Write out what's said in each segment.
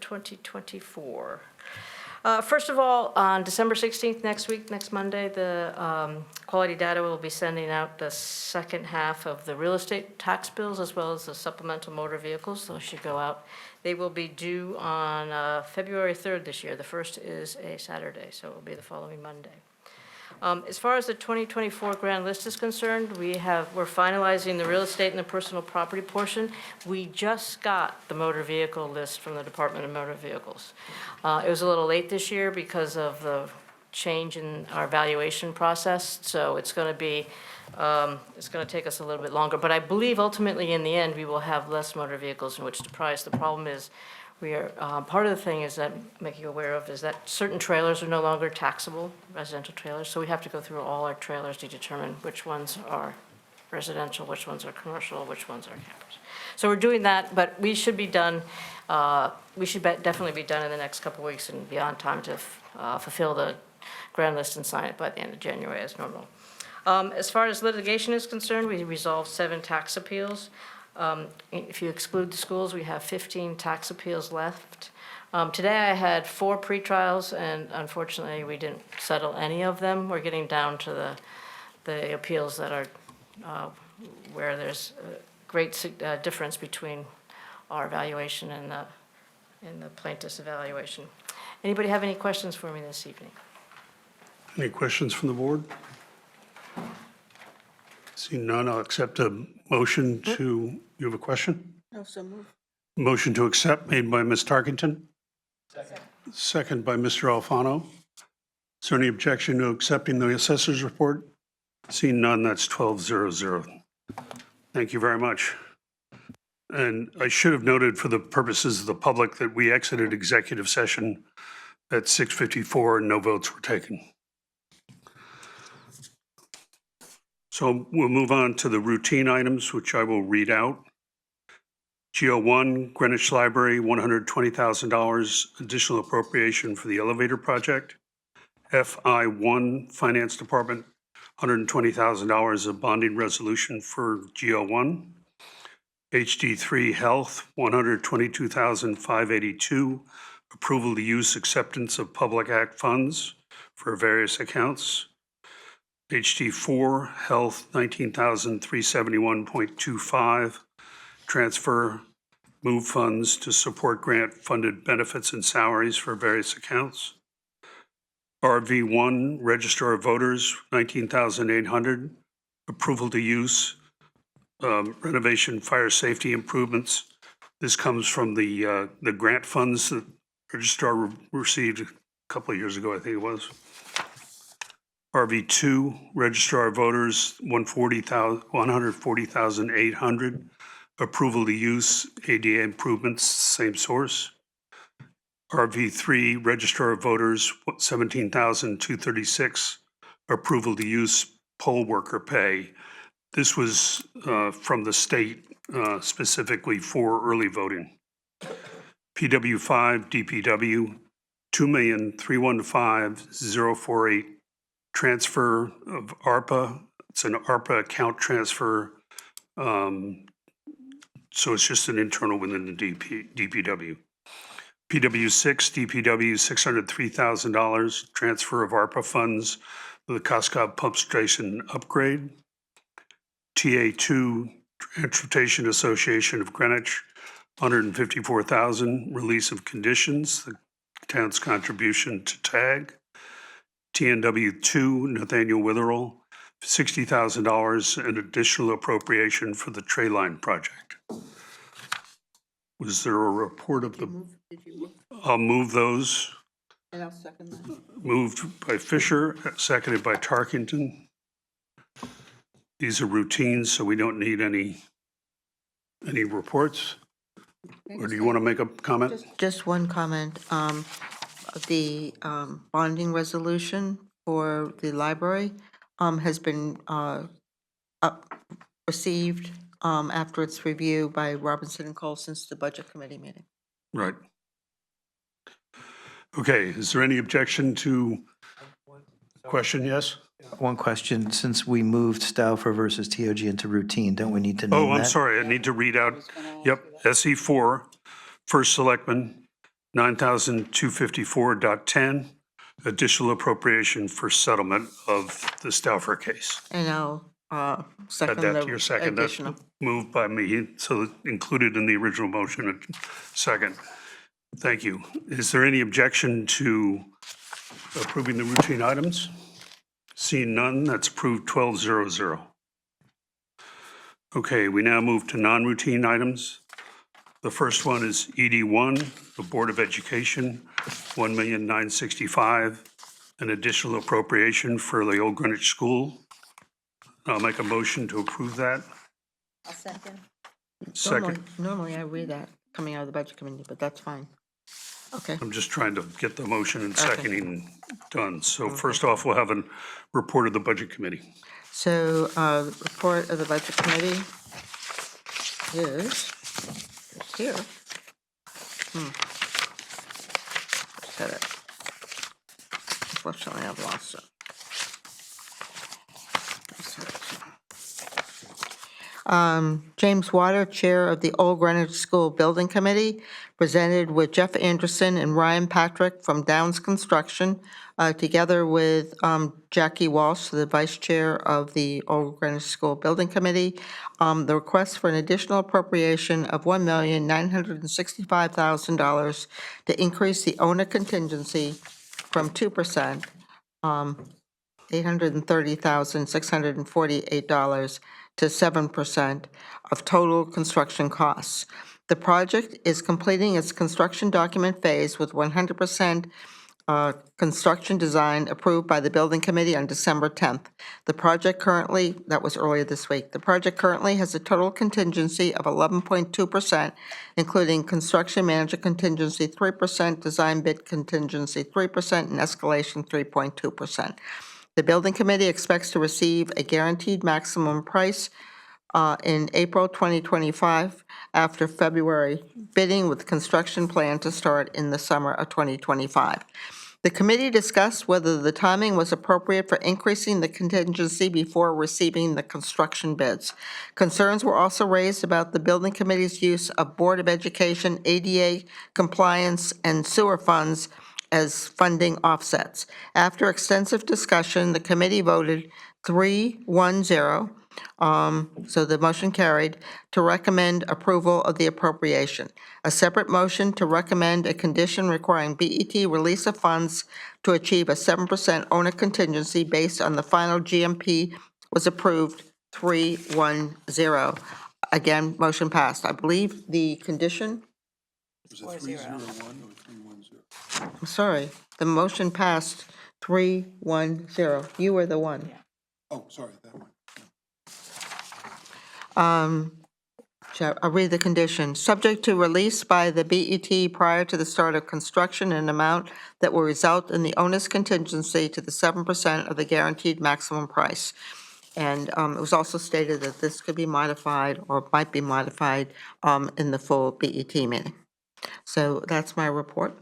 2024. First of all, on December 16th, next Monday, the Quality Data will be sending out the second half of the real estate tax bills as well as the supplemental motor vehicles. Those should go out. They will be due on February 3rd this year. The first is a Saturday, so it will be the following Monday. As far as the 2024 grand list is concerned, we're finalizing the real estate and the personal property portion. We just got the motor vehicle list from the Department of Motor Vehicles. It was a little late this year because of the change in our valuation process, so it's going to take us a little bit longer. But I believe ultimately in the end we will have less motor vehicles in which to price. The problem is part of the thing is that making you aware of is that certain trailers are no longer taxable, residential trailers, so we have to go through all our trailers to determine which ones are residential, which ones are commercial, which ones are campers. So we're doing that, but we should be done, definitely be done in the next couple of weeks and be on time to fulfill the grand list and sign it by the end of January as normal. As far as litigation is concerned, we resolved 7 tax appeals. If you exclude the schools, we have 15 tax appeals left. Today I had 4 pretrials, and unfortunately we didn't settle any of them. We're getting down to the appeals that are where there's a great difference between our evaluation and the plaintiff's evaluation. Anybody have any questions for me this evening? Any questions from the board? Seeing none, I'll accept a motion to, you have a question? No, so move. Motion to accept made by Ms. Tarkington. Second by Mr. Alfano. Is there any objection to accepting the assessor's report? Seeing none, that's 12-0-0. Thank you very much. And I should have noted for the purposes of the public that we exited executive session at 6:54 and no votes were taken. So we'll move on to the routine items, which I will read out. GO1, Greenwich Library, $120,000 additional appropriation for the elevator project. FI1, Finance Department, $120,000 of bonding resolution for GO1. HD3 Health, $122,582, approval to use acceptance of Public Act funds for various accounts. HD4 Health, $19,371.25, transfer move funds to support grant-funded benefits and salaries for various accounts. RV1 Register of Voters, $19,800, approval to use renovation fire safety improvements. This comes from the grant funds that Registrar received a couple of years ago, I think it was. RV2, Registrar of Voters, $140,800. Approval to use ADA improvements, same source. RV3, Registrar of Voters, $17,236. Approval to use poll worker pay. This was from the state specifically for early voting. PW5, DPW, $2,315,048. Transfer of ARPA. It's an ARPA account transfer. So it's just an internal within the DPW. PW6, DPW, $603,000. Transfer of ARPA funds for the Coscob Pump Station upgrade. TA2, Transportation Association of Greenwich, $154,000. Release of conditions, the town's contribution to TAG. TNW2, Nathaniel Witherell, $60,000, an additional appropriation for the Trey Line project. Was there a report of the? Did you move? I'll move those. And I'll second that. Moved by Fisher, seconded by Tarkington. These are routines, so we don't need any reports. Or do you want to make a comment? Just one comment. The bonding resolution for the library has been received after its review by Robinson and Cole since the Budget Committee meeting. Right. Okay, is there any objection to question? Yes? One question, since we moved Stauffer versus TOG into routine, don't we need to name Oh, I'm that? sorry, I need to read out. Yep, SE4, First Selectman, 9,254.10, additional appropriation for settlement of the Stauffer case. And I'll Add second that to the your second. That's additional. moved by me, so included in the original motion. Second. Thank you. Is there any objection to approving the routine items? Seeing none, that's approved 12-0-0. Okay, we now move to non-routine items. The first one is ED1, the Board of Education, $1,965,000, an additional appropriation for the Old Greenwich School. I'll make a motion to approve that. I'll second. Second. Normally I read that coming out of the Budget Committee, but that's fine. Okay. I'm just trying to get the motion and seconding done. So first off, we'll have a report of the Budget Committee. So, report of the Budget Committee is here. Said it. Unfortunately, I've lost it. James Water, Chair of the Old Greenwich School Building Committee, presented with Jeff Anderson and Ryan Patrick from Downs Construction, together with Jackie Walsh, the Vice Chair of the Old Greenwich School Building Committee, the request for an additional appropriation of $1,965,000 to increase the owner contingency from 2%, $830,648, to 7% of total construction costs. The project is completing its construction document phase with 100% construction design approved by the Building Committee on December 10th. The project currently, that was earlier this week, the project currently has a total contingency of 11.2%, including construction manager contingency 3%, design bid contingency 3%, and escalation 3.2%. The Building Committee expects to receive a guaranteed maximum price in April 2025 after February bidding, with construction plan to start in the summer of 2025. The committee discussed whether the timing was appropriate for increasing the contingency before receiving the construction bids. Concerns were also raised about the Building Committee's use of Board of Education, ADA compliance, and sewer funds as funding offsets. After extensive discussion, the committee voted 3-1-0, so the motion carried, to recommend approval of the appropriation. A separate motion to recommend a condition requiring BET release of funds to achieve a 7% owner contingency based on the final GMP was approved 3-1-0. Again, motion passed. I believe the condition, Was it 301 or 310? I'm sorry, the motion passed 3-1-0. You were the one. Oh, sorry, that one. I'll read the condition. Subject to release by the BET prior to the start of construction in an amount that will result in the owner's contingency to the 7% of the guaranteed maximum price. And it was also stated that this could be modified or might be modified in the full BET meeting. So that's my report.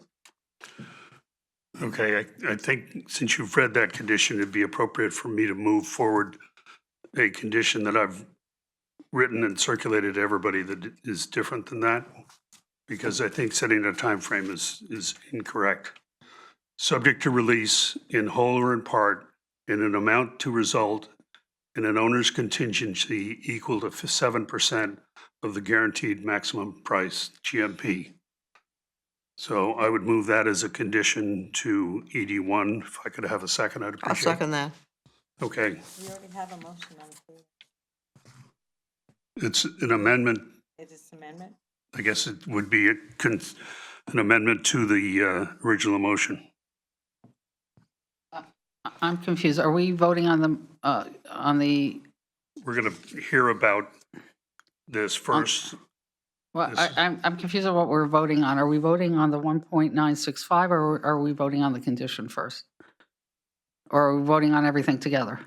Okay, I think since you've read that condition, it'd be appropriate for me to move forward a condition that I've written and circulated to everybody that is different than that, because I think setting a time frame is incorrect. Subject to release in whole or in part in an amount to result in an owner's contingency equal to 7% of the guaranteed maximum price, GMP. So I would move that as a condition to ED1. If I could have a second, I'd appreciate it. I'll second that. Okay, We already have a motion on the floor. it's an amendment. It is amendment? I guess it would be an amendment to the original motion. I'm confused. Are we voting on the, We're going to hear about this first. well, Yes. I'm confused on what we're voting on. Are we voting on the 1.965 or are we voting on the condition first? Or are we voting on everything together?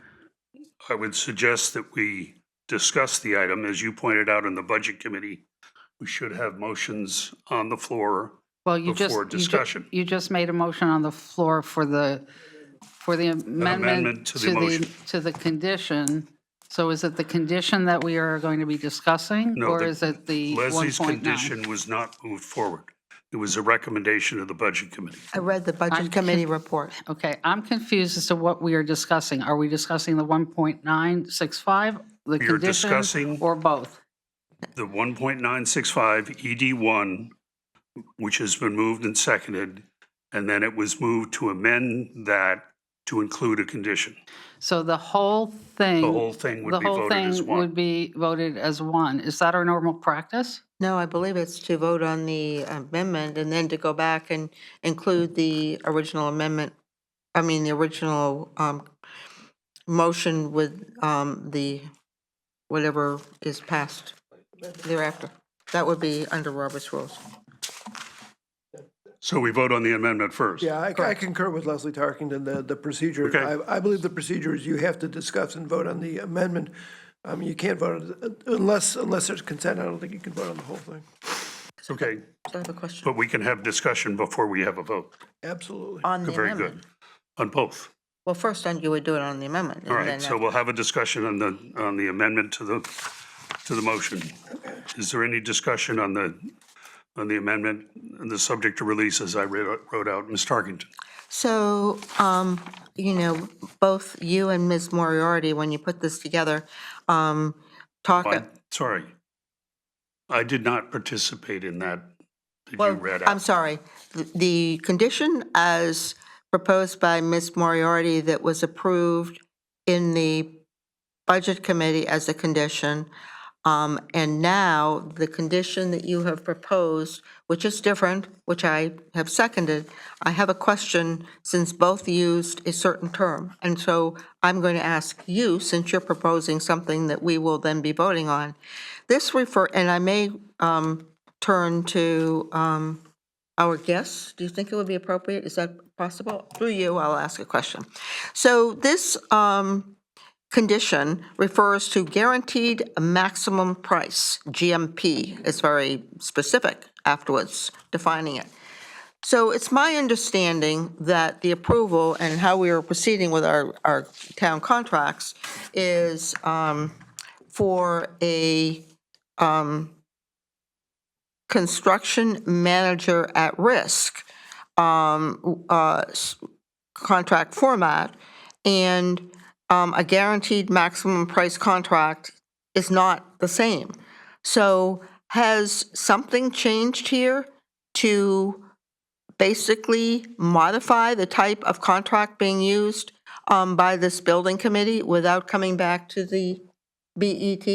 I would suggest that we discuss the item. As you pointed out in the Budget Committee, we should have motions on the floor Well, before discussion. You just made a motion on the floor for the amendment to the motion. to the condition. So is it the condition that we are going to be discussing? No, Or the- is it the 1.9? Leslie's condition was not moved forward. It was a recommendation of the Budget Committee. I read the Budget Committee report. Okay, I'm confused as to what we are discussing. Are we discussing the 1.965, the We are condition, discussing- or both? The 1.965 ED1, which has been moved and seconded, and then it was moved to amend that to include a condition. So the whole thing. The whole thing would be voted as The whole thing one. would be voted as one. Is that our normal practice? No, I believe it's to vote on the amendment and then to go back and include the original amendment, the original motion with the, whatever is passed thereafter. That would be under Robert's rules. So we vote on the amendment first. Yeah, I concur with Leslie Tarkington, the procedure. Okay. I believe the procedure is you have to discuss and vote on the amendment. You can't vote, unless there's consent, I don't think you can vote on the whole thing. Okay, So I have a question. but we can have discussion before we have a vote. Absolutely. On the Very amendment. good. On both. Well, first you would do it on the amendment. and All then right, so we'll have a discussion on the amendment to the motion. Is there any discussion on the amendment and the subject to release as I wrote out? Ms. Tarkington? So, both you and Ms. Moriarty, when you put this together, Sorry. I did not participate in that you Well, read I'm out. sorry. The condition as proposed by Ms. Moriarty that was approved in the Budget Committee as a condition, and now the condition that you have proposed, which is different, which I have seconded, I have a question since both used a certain term. And so I'm going to ask you, since you're proposing something that we will then be voting on. And I may turn to our guests. Do you think it would be appropriate? Is that possible? Through you, I'll ask a question. So this condition refers to guaranteed maximum price, GMP. It's very specific afterwards, defining it. So it's my understanding that the approval and how we are proceeding with our town contracts is for a construction manager at risk contract format, and a guaranteed maximum price contract is not the same. So has something changed here to basically modify the type of contract being used by this building committee without coming back to the BET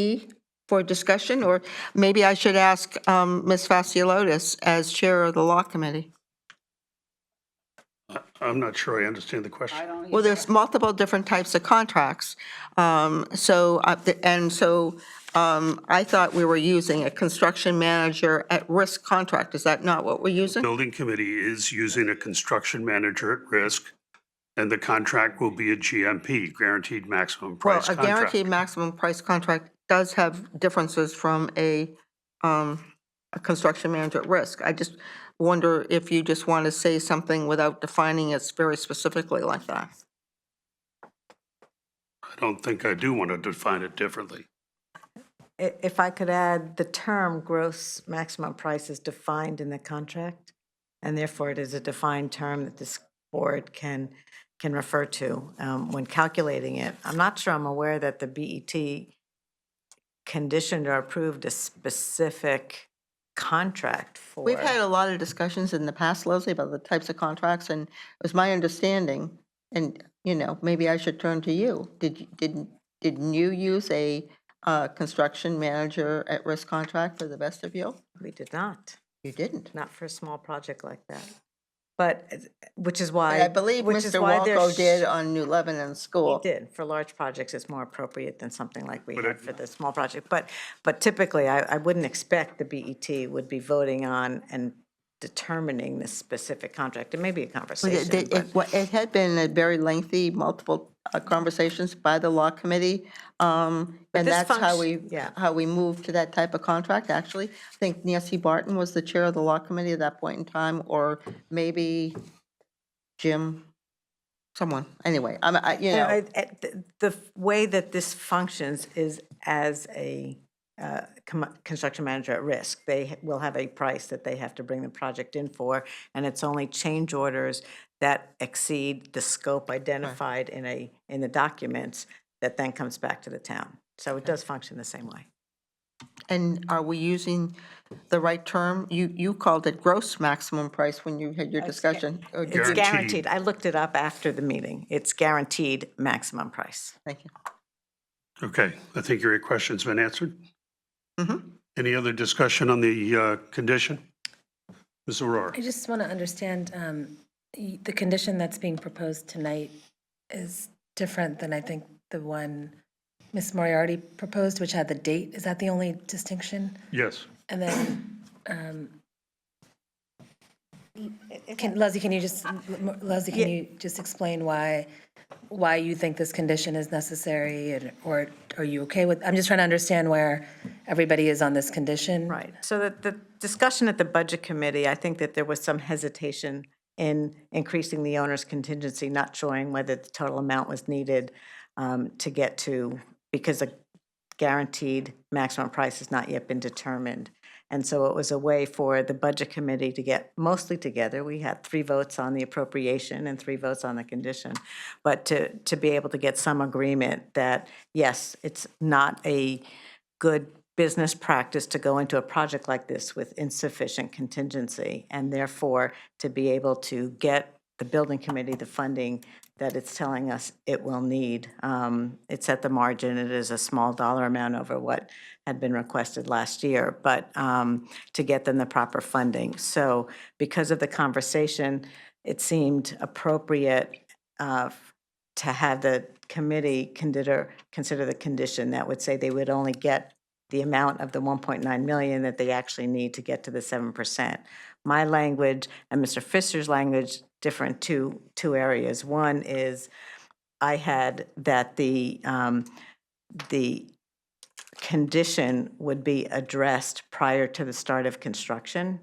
for discussion? Or maybe I should ask Ms. Fasciolotis as chair of the law committee. I'm not sure I understand the question. Well, there's multiple different types of contracts. I thought we were using a construction manager at risk contract. Is that not what we're using? Building Committee is using a construction manager at risk, and the contract will be a GMP, Guaranteed Maximum Well, Price a contract. guaranteed maximum price contract does have differences from a construction manager at risk. I just wonder if you just want to say something without defining it very specifically like that. I don't think I do want to define it differently. If I could add, the term gross maximum price is defined in the contract, and therefore it is a defined term that this board can refer to when calculating it. I'm not sure I'm aware that the BET conditioned or approved a specific contract for. We've had a lot of discussions in the past, Leslie, about the types of contracts, and it was my understanding, and, maybe I should turn to you. Didn't you use a construction manager at risk contract for the vestibule? We did not, You didn't. not for a small project like that. But, which is why. And I believe which is Mr. why Walco there's- did on New Lebanon He School. did. For large projects, it's more appropriate than something like we But have for the small project. But typically, I wouldn't expect the BET would be voting on and determining this specific contract. It may be a conversation, but It had been a very lengthy, multiple conversations by the law committee. And this that's yeah. how we moved to that type of contract, actually. I think Nancy Barton was the chair of the law committee at that point in time, or maybe Jim, someone. Anyway, the way that this functions is as a construction manager at risk. They will have a price that they have to bring the project in for, and it's only change orders that exceed the scope identified in the documents that then comes back to the town. So it does function the same way. And are we using the right term? You called it gross maximum price when you had your discussion. Or did you- It's Guaranteed. guaranteed. I looked it up after the meeting. It's guaranteed maximum price. Thank you. Okay, I think your question's been answered. Mhm. Any other discussion on the condition? Ms. Aurora? I just want to understand, the condition that's being proposed tonight is different than I think the one Ms. Moriarty proposed, which had the date. Is that the only distinction? Yes. And then, Leslie, can you just explain why you think this condition is necessary, or are you okay with, I'm just trying to understand where everybody is on this condition. Right. So the discussion at the Budget Committee, I think that there was some hesitation in increasing the owner's contingency, not showing whether the total amount was needed to get to, because a guaranteed maximum price has not yet been determined. And so it was a way for the Budget Committee to get mostly together. We had 3 votes on the appropriation and 3 votes on the condition. But to be able to get some agreement that, yes, it's not a good business practice to go into a project like this with insufficient contingency, and therefore to be able to get the building committee the funding that it's telling us it will need. It's at the margin. It is a small dollar amount over what had been requested last year, but to get them the proper funding. So because of the conversation, it seemed appropriate to have the committee consider the condition that would say they would only get the amount of the 1.9 million that they actually need to get to the 7%. My language and Mr. Fisher's language different two areas. One is I had that the condition would be addressed prior to the start of construction,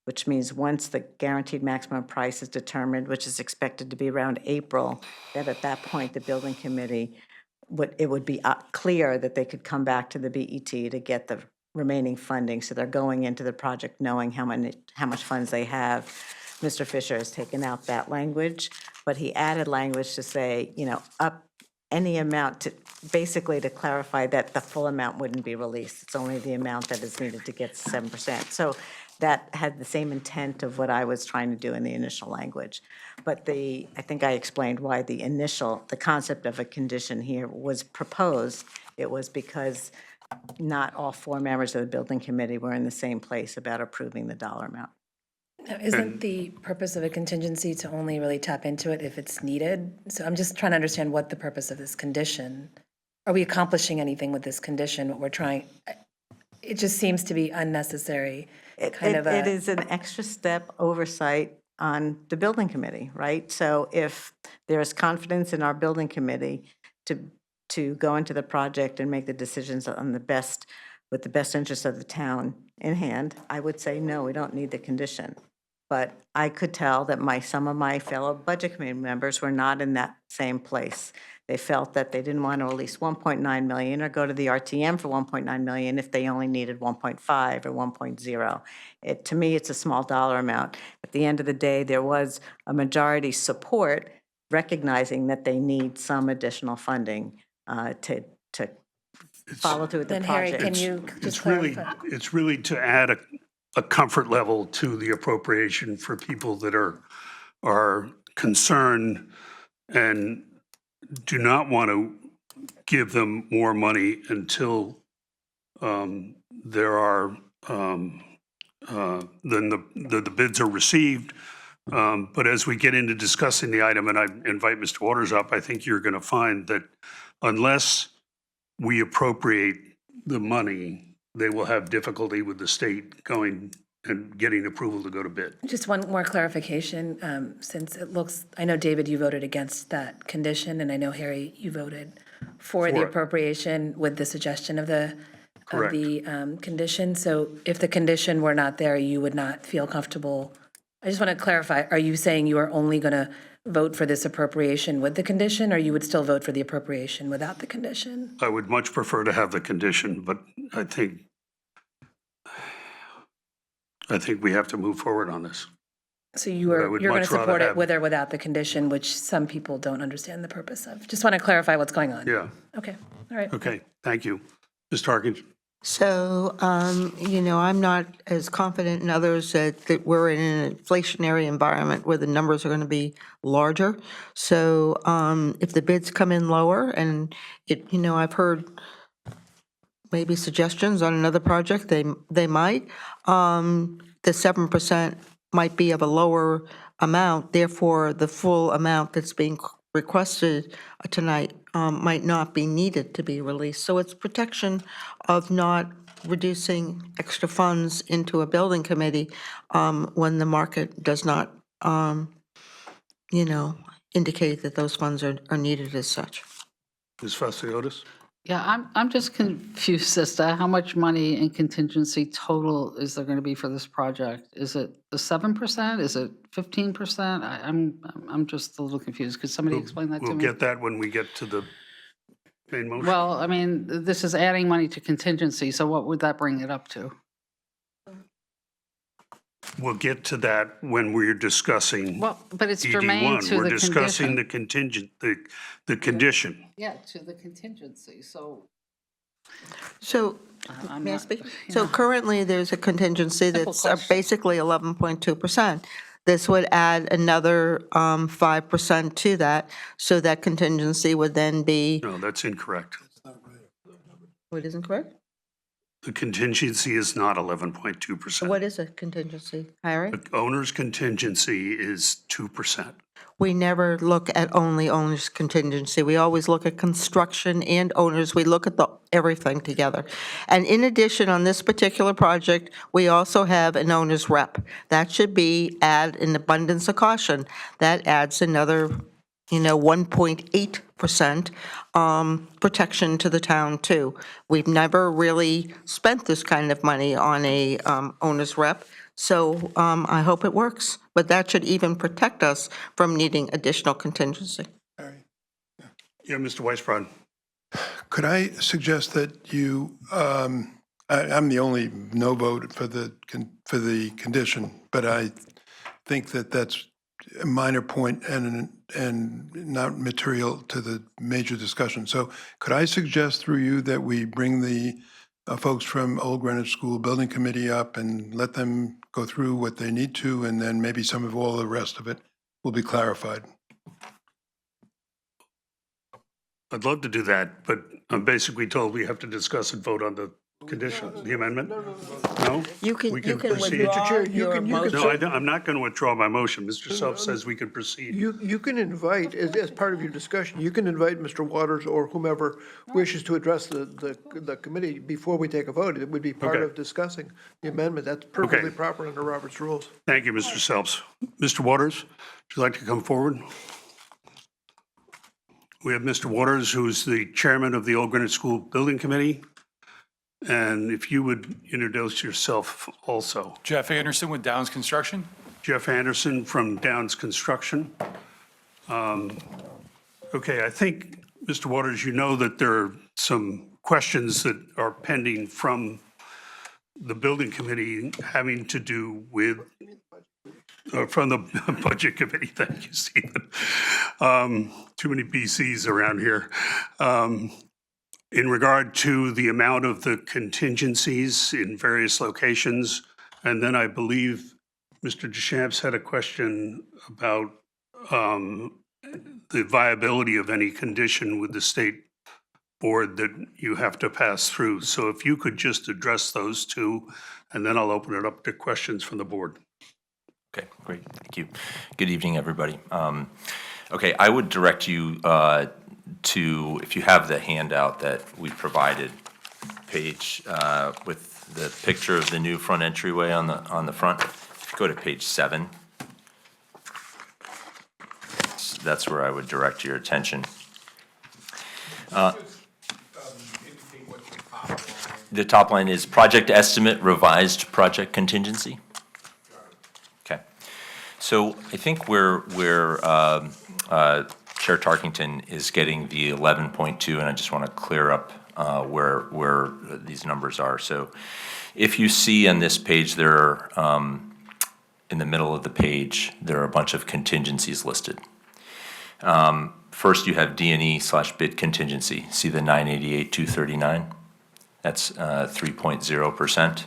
which means once the guaranteed maximum price is determined, which is expected to be around April, that at that point the building committee would be clear that they could come back to the BET to get the remaining funding. So they're going into the project knowing how much funds they have. Mr. Fisher has taken out that language, but he added language to say, up any amount to basically to clarify that the full amount wouldn't be released. It's only the amount that is needed to get 7%. So that had the same intent of what I was trying to do in the initial language. But I think I explained why the concept of a condition here was proposed. It was because not all 4 members of the building committee were in the same place about approving the dollar amount. Now, isn't the purpose of a contingency to only really tap into it if it's needed? So I'm just trying to understand what the purpose of this condition. Are we accomplishing anything with this condition? What we're trying, it just seems to be unnecessary. It is an extra step oversight on the building committee, right? So if there is confidence in our building committee to go into the project and make the decisions on with the best interest of the town in hand, I would say, no, we don't need the condition. But I could tell that some of my fellow budget committee members were not in that same place. They felt that they didn't want to release 1.9 million or go to the RTM for 1.9 million if they only needed 1.5 or 1.0. To me, it's a small dollar amount. At the end of the day, there was a majority support recognizing that they need some additional funding to follow through with the Then Harry, project. can you just It's really, clarify? it's really to add a comfort level to the appropriation for people that are concerned and do not want to give them more money until there are, then the bids are received. But as we get into discussing the item, and I invite Mr. Waters up, I think you're going to find that unless we appropriate the money, they will have difficulty with the state going and getting approval to go to bid. Just one more clarification, since it looks, I know, David, you voted against that condition, and I know, Harry, you voted for the For it. appropriation with the suggestion of the Correct. condition. So if the condition were not there, you would not feel comfortable. I just want to clarify, are you saying you are only going to vote for this appropriation with the condition, or you would still vote for the appropriation without the condition? I would much prefer to have the condition, but I think I think we have to move forward on this. So I you're would going to much rather support it have- with or without the condition, which some people don't understand the purpose of. Just want to clarify what's going on. Yeah, Okay, all right. okay, thank you. Ms. Tarkin? So, I'm not as confident in others that we're in an inflationary environment where the numbers are going to be larger. So if the bids come in lower and I've heard maybe suggestions on another project, they might. The 7% might be of a lower amount, therefore the full amount that's being requested tonight might not be needed to be released. So it's protection of not reducing extra funds into a building committee when the market does not, indicate that those funds are needed as such. Ms. Fasciotis? Yeah, I'm just confused as to how much money in contingency total is there going to be for this project? Is it the 7%? Is it 15%? I'm just a little confused. Could somebody explain that to We'll me? get that when we get to the main motion. Well, I mean, this is adding money to contingency, so what would that bring it up to? We'll get to that when we're discussing Well, but it's germane DD1. to We're the discussing the condition. contingent, the condition. Yeah, to the contingency, so. So, I'm may I not- speak? yeah. So currently, there's a contingency Simple that's question. basically 11.2%. This would add another 5% to that, so that contingency would then be, No, that's incorrect. what isn't correct? The contingency is not 11.2%. What is a contingency, Harry? The owner's contingency is 2%. We never look at only owner's contingency. We always look at construction and owners. We look at everything together. And in addition, on this particular project, we also have an owner's rep. That should add an abundance of caution. That adds another, 1.8% protection to the town, too. We've never really spent this kind of money on a owner's rep. So I hope it works, but that should even protect us from needing additional contingency. Yeah, Mr. Weisbrod. Could I suggest that you, I'm the only no vote for the condition, but I think that that's a minor point and not material to the major discussion. So could I suggest through you that we bring the folks from Old Greenwich School Building Committee up and let them go through what they need to, and then maybe some of all the rest of it will be clarified. I'd love to do that, but I'm basically told we have to discuss and vote on the condition, the amendment? No? You can We can proceed. withdraw Chair, you your can- you can motion. No, I'm not going to withdraw my motion. Mr. Self says we can proceed. You can invite, as part of your discussion, you can invite Mr. Waters or whomever wishes to address the committee before we take a vote. It would be part Okay. of discussing the amendment. That's perfectly proper under Robert's rules. Thank you, Mr. Selps. Mr. Waters, would you like to come forward? We have Mr. Waters, who's the chairman of the Old Greenwich School Building Committee. And if you would introduce yourself also. Jeff Anderson with Downs Construction. Jeff Anderson from Downs Construction. Okay, I think, Mr. Waters, you know that there are some questions that are pending from the building committee having to do with, from the budget committee, thank you, Stephen. Too many BCs around here. In regard to the amount of the contingencies in various locations. And then I believe Mr. Deschamps had a question about the viability of any condition with the state board that you have to pass through. So if you could just address those two, and then I'll open it up to questions from the board. Okay, great, thank you. Good evening, everybody. Okay, I would direct you to, if you have the handout that we provided, page with the picture of the new front entryway on the front. If you go to page 7, that's where I would direct your attention. The top line is project estimate revised project contingency. Okay, so I think where Chair Tarkington is getting the 11.2, and I just want to clear up where these numbers are. So if you see on this page, there are, in the middle of the page, there are a bunch of contingencies listed. First, you have D&E/bid contingency. See the 988,239? That's 3.0%.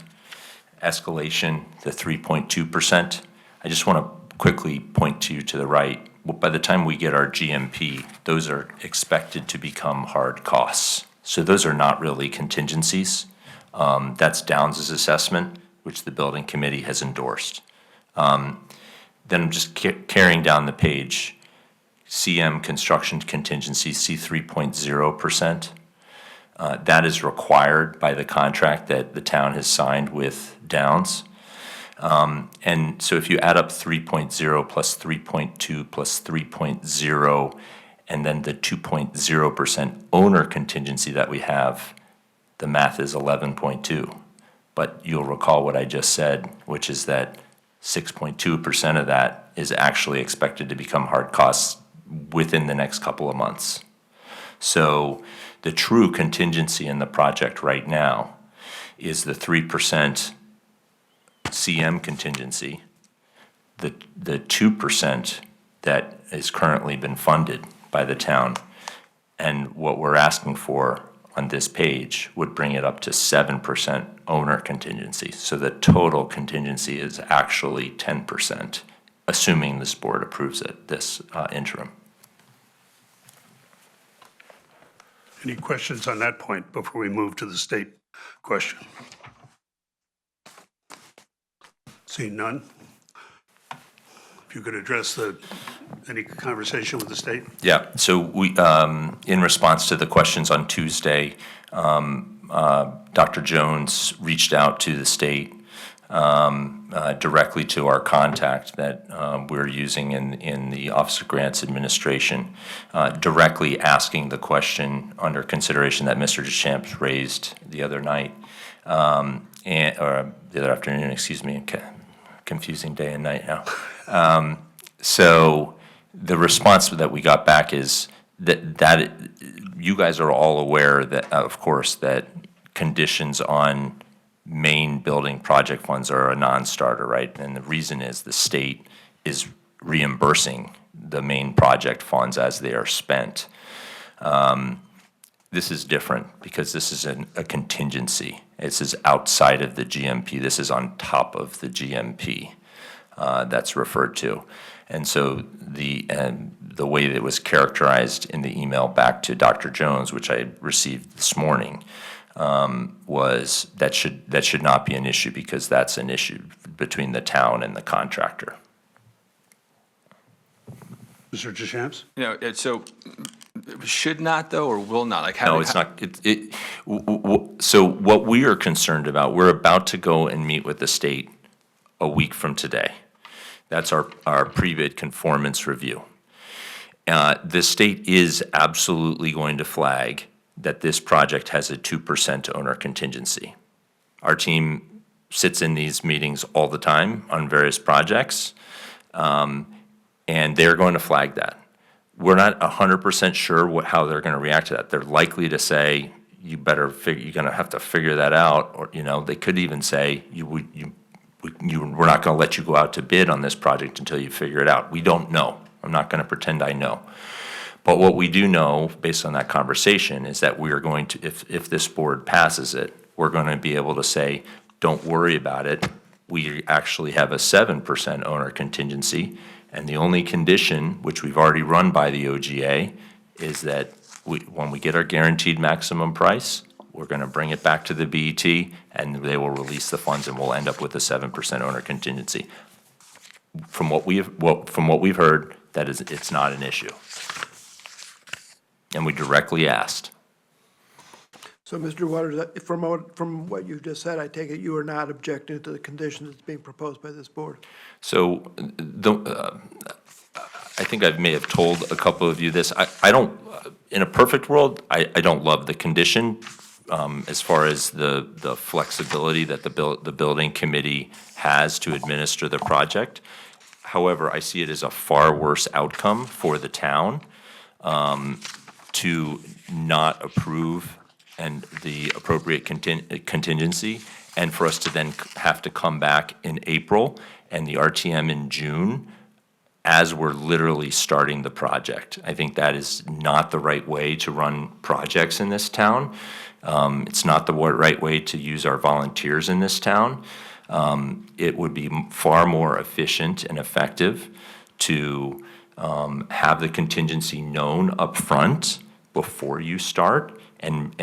Escalation, the 3.2%. I just want to quickly point to you to the right. By the time we get our GMP, those are expected to become hard costs. So those are not really contingencies. That's Downs' assessment, which the building committee has endorsed. Then I'm just carrying down the page. CM construction contingency, C 3.0%. That is required by the contract that the town has signed with Downs. And so if you add up 3.0 plus 3.2 plus 3.0, and then the 2.0% owner contingency that we have, the math is 11.2. But you'll recall what I just said, which is that 6.2% of that is actually expected to become hard costs within the next couple of months. So the true contingency in the project right now is the 3% CM contingency, the 2% that is currently been funded by the town, and what we're asking for on this page would bring it up to 7% owner contingency. So the total contingency is actually 10%, assuming this board approves it, this interim. Any questions on that point before we move to the state question? Seeing none? If you could address any conversation with the state? Yeah, so we, in response to the questions on Tuesday, Dr. Jones reached out to the state directly to our contact that we're using in the Office of Grants Administration, directly asking the question under consideration that Mr. Deschamps raised the other night, or the other afternoon, excuse me, confusing day and night now. So the response that we got back is that you guys are all aware that, of course, that conditions on main building project funds are a non-starter, right? And the reason is the state is reimbursing the main project funds as they are spent. This is different because this is a contingency. This is outside of the GMP. This is on top of the GMP that's referred to. And so the way that it was characterized in the email back to Dr. Jones, which I received this morning, was that should not be an issue because that's an issue between the town and the contractor. Mr. Deschamps? So should not though, or will not? Like how? No, it's not. So what we are concerned about, we're about to go and meet with the state a week from today. That's our pre-bid conformance review. The state is absolutely going to flag that this project has a 2% owner contingency. Our team sits in these meetings all the time on various projects, and they're going to flag that. We're not 100% sure how they're going to react to that. They're likely to say, you're going to have to figure that out, or they could even say, we're not going to let you go out to bid on this project until you figure it out. We don't know. I'm not going to pretend I know. But what we do know, based on that conversation, is that we are going to, if this board passes it, we're going to be able to say, don't worry about it. We actually have a 7% owner contingency, and the only condition, which we've already run by the OGA, is that when we get our guaranteed maximum price, we're going to bring it back to the BET, and they will release the funds, and we'll end up with a 7% owner contingency. From what we've heard, it's not an issue. And we directly asked. So, Mr. Waters, from what you just said, I take it you are not objecting to the condition that's being proposed by this board? So I think I may have told a couple of you this. I don't, in a perfect world, I don't love the condition as far as the flexibility that the building committee has to administer the project. However, I see it as a far worse outcome for the town to not approve and the appropriate contingency, and for us to then have to come back in April and the RTM in June as we're literally starting the project. I think that is not the right way to run projects in this town. It's not the right way to use our volunteers in this town. It would be far more efficient and effective to have the contingency known up front before you start, and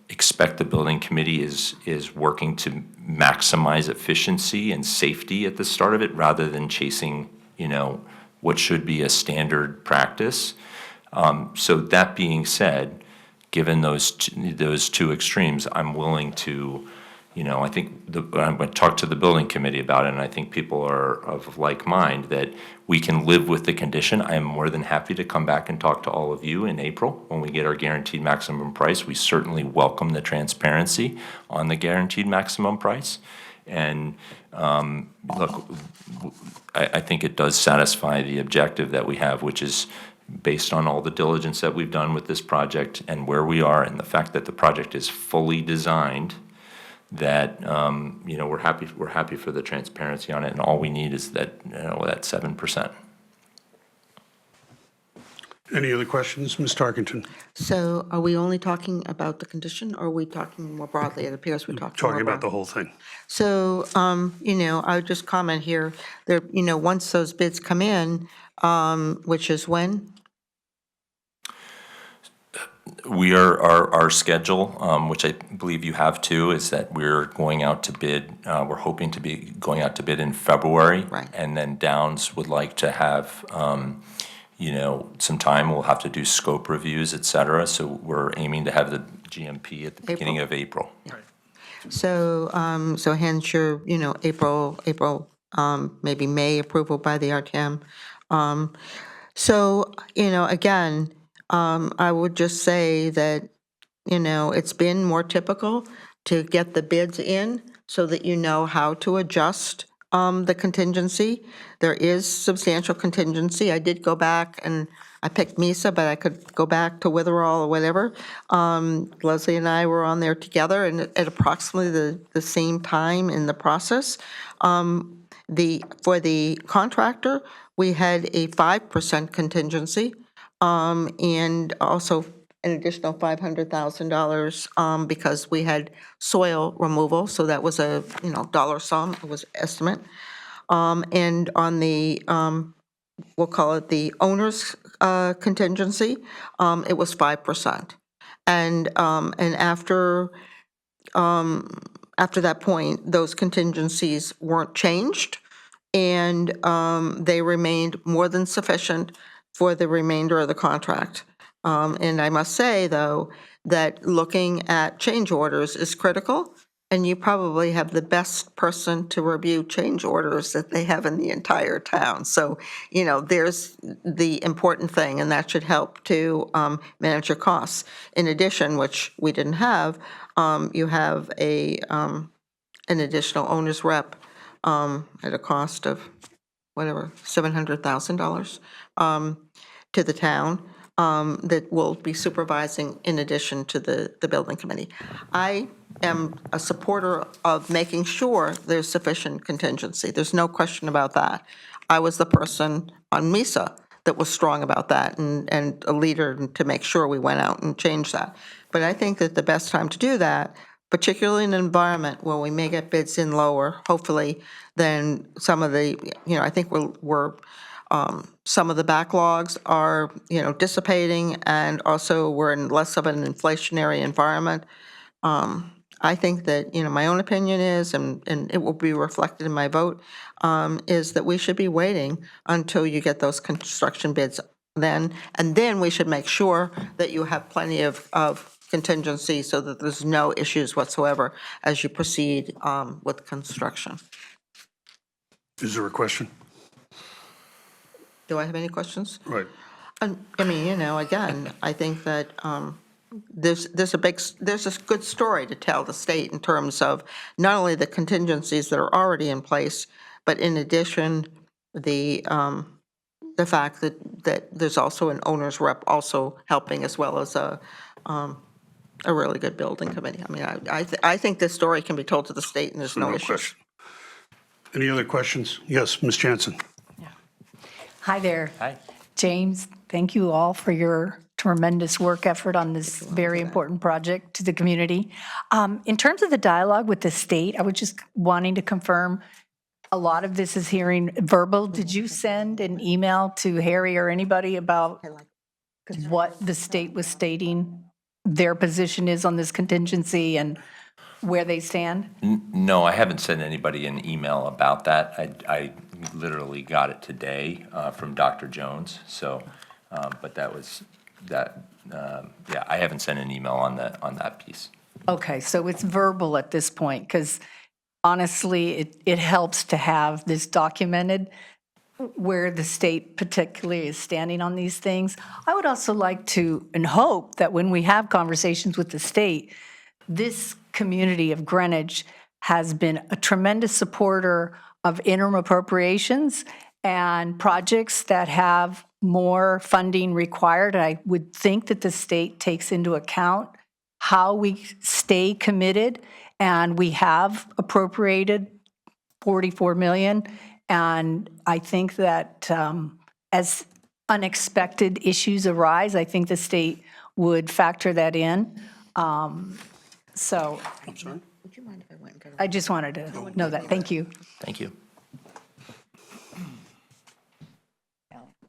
expect the building committee is working to maximize efficiency and safety at the start of it, rather than chasing, what should be a standard practice. So that being said, given those two extremes, I'm willing to, I think I'm going to talk to the building committee about it, and I think people are of like mind that we can live with the condition. I am more than happy to come back and talk to all of you in April when we get our guaranteed maximum price. We certainly welcome the transparency on the guaranteed maximum price. And look, I think it does satisfy the objective that we have, which is based on all the diligence that we've done with this project and where we are, and the fact that the project is fully designed, that we're happy for the transparency on it, and all we need is that that 7%. Any other questions, Ms. Tarkington? So are we only talking about the condition, or are we talking more broadly? It appears we're talking more Talking about the broadly. whole thing. So, I would just comment here, there, once those bids come in, which is when? We are, our schedule, which I believe you have too, is that we're going out to bid, we're hoping to be going out to bid in February. Right. And then Downs would like to have, some time. We'll have to do scope reviews, et cetera. So we're aiming to have the GMP at the beginning of April. So, hence your, April, maybe May approval by the RTM. So, again, I would just say that, it's been more typical to get the bids in so that you know how to adjust the contingency. There is substantial contingency. I did go back and I picked Mesa, but I could go back to Witherall or whatever. Leslie and I were on there together, and at approximately the same time in the process. For the contractor, we had a 5% contingency, and also an additional $500,000 because we had soil removal, so that was a dollar sum, it was estimate. And on the we'll call it the owner's contingency, it was 5%. And after that point, those contingencies weren't changed, and they remained more than sufficient for the remainder of the contract. And I must say, though, that looking at change orders is critical, and you probably have the best person to review change orders that they have in the entire town. So, there's the important thing, and that should help to manage your costs. In addition, which we didn't have, you have an additional owner's rep at a cost of, whatever, $700,000 to the town that will be supervising in addition to the building committee. I am a supporter of making sure there's sufficient contingency. There's no question about that. I was the person on Mesa that was strong about that, and a leader to make sure we went out and changed that. But I think that the best time to do that, particularly in an environment where we may get bids in lower, hopefully, than some of the, I think we're some of the backlogs are, dissipating, and also we're in less of an inflationary environment. I think that, my own opinion is, and it will be reflected in my vote, is that we should be waiting until you get those construction bids then, and then we should make sure that you have plenty of contingency so that there's no issues whatsoever as you proceed with construction. Is there a question? Do I have any questions? Right. I mean, again, I think that there's a good story to tell the state in terms of not only the contingencies that are already in place, but in addition, the fact that there's also an owner's rep also helping, as well as a a really good building committee. I mean, I think this story can be told to the state and there's no issues. question. Any other questions? Yes, Ms. Jansen. Hi there. Hi. James, thank you all for your tremendous work effort on this very important project to the community. In terms of the dialogue with the state, I was just wanting to confirm, a lot of this is hearing verbal. Did you send an email to Harry or anybody about what the state was stating their position is on this contingency and where they stand? No, I haven't sent anybody an email about that. I literally got it today from Dr. Jones, so, but that was, yeah, I haven't sent an email on that piece. Okay, so it's verbal at this point, because honestly, it helps to have this documented where the state particularly is standing on these things. I would also like to, and hope that when we have conversations with the state, this community of Greenwich has been a tremendous supporter of interim appropriations and projects that have more funding required. I would think that the state takes into account how we stay committed, and we have appropriated $44 million. And I think that as unexpected issues arise, I think the state would factor that in. So I'm sorry? Would you mind if I went and got I just wanted to know that. Thank you. Thank you.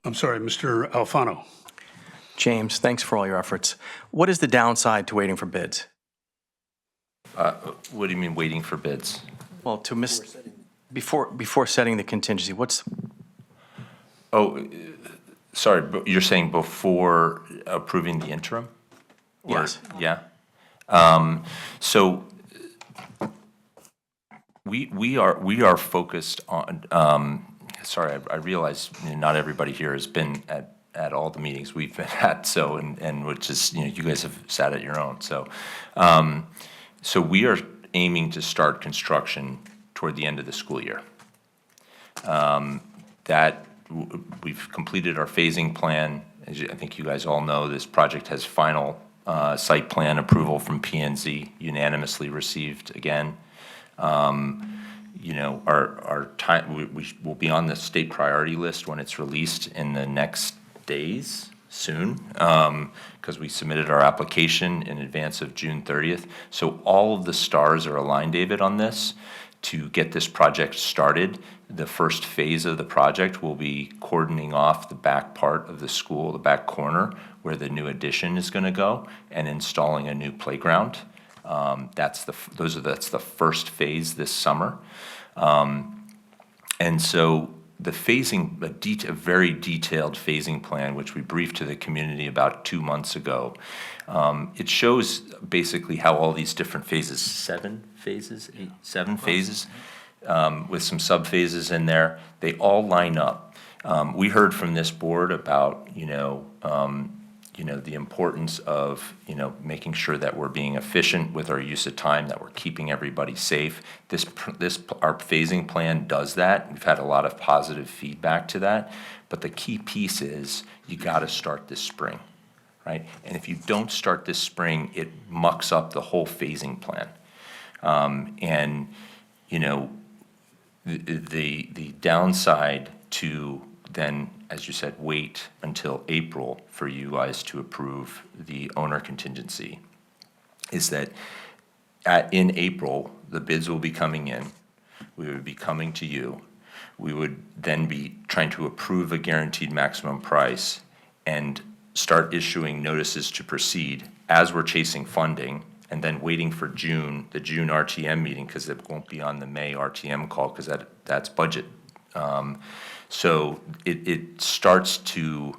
I'm sorry, Mr. Alfano. James, thanks for all your efforts. What is the downside to waiting for bids? What do you mean waiting for bids? Well, before setting the contingency, what's, Oh, sorry, but you're saying before approving the interim? Or- Yes. Yeah. So we are focused on, sorry, I realize not everybody here has been at all the meetings we've been at, so, and which is, you guys have sat at your own, so. So we are aiming to start construction toward the end of the school year. We've completed our phasing plan. As I think you guys all know, this project has final site plan approval from P&Z, unanimously received again. Our time, we will be on the state priority list when it's released in the next days, soon, because we submitted our application in advance of June 30th. So all of the stars are aligned, David, on this to get this project started. The first phase of the project will be cordoning off the back part of the school, the back corner, where the new addition is going to go, and installing a new playground. That's the first phase this summer. And so the phasing, a very detailed phasing plan, which we briefed to the community about 2 months ago, it shows basically how all these different phases, seven phases, with some sub-phases in there, they all line up. We heard from this board about, the importance of, making sure that we're being efficient with our use of time, that we're keeping everybody safe. Our phasing plan does that. We've had a lot of positive feedback to that. But the key piece is you got to start this spring, right? And if you don't start this spring, it mucks up the whole phasing plan. The downside to then, as you said, wait until April for you guys to approve the owner contingency is that in April, the bids will be coming in. We would be coming to you. We would then be trying to approve a guaranteed maximum price and start issuing notices to proceed as we're chasing funding, and then waiting for June, the June RTM meeting, because it won't be on the May RTM call because that's budget. So it starts to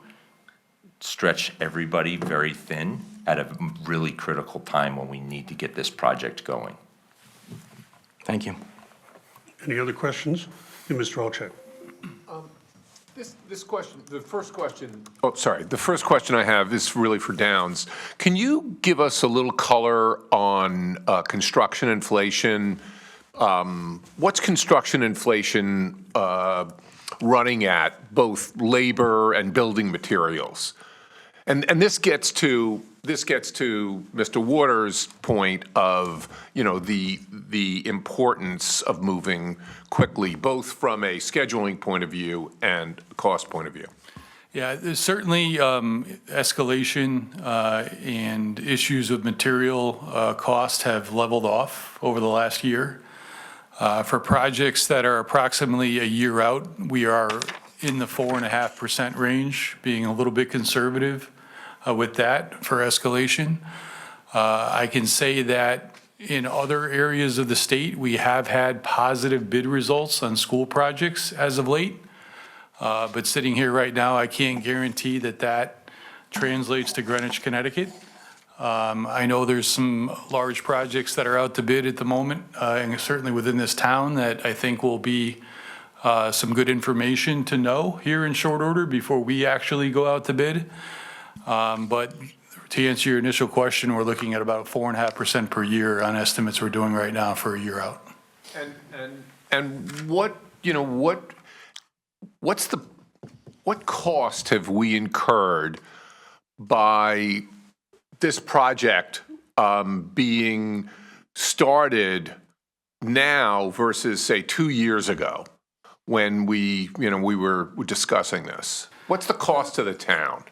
stretch everybody very thin at a really critical time when we need to get this project going. thank you. Any other questions? Yeah, Mr. Olchek. This question, the first question I have is really for Downs. Can you give us a little color on construction inflation? What's construction inflation running at, both labor and building materials? And this gets to Mr. Waters' point of, the importance of moving quickly, both from a scheduling point of view and cost point of view. Yeah, there's certainly escalation and issues with material cost have leveled off over the last year. For projects that are approximately a year out, we are in the 4.5% range, being a little bit conservative with that for escalation. I can say that in other areas of the state, we have had positive bid results on school projects as of late. But sitting here right now, I can't guarantee that that translates to Greenwich, Connecticut. I know there's some large projects that are out to bid at the moment, and certainly within this town that I think will be some good information to know here in short order before we actually go out to bid. But to answer your initial question, we're looking at about 4.5% per year on estimates we're doing right now for a year out. And what cost have we incurred by this project being started now versus, say, 2 years ago when we were discussing this? What's the cost to the town?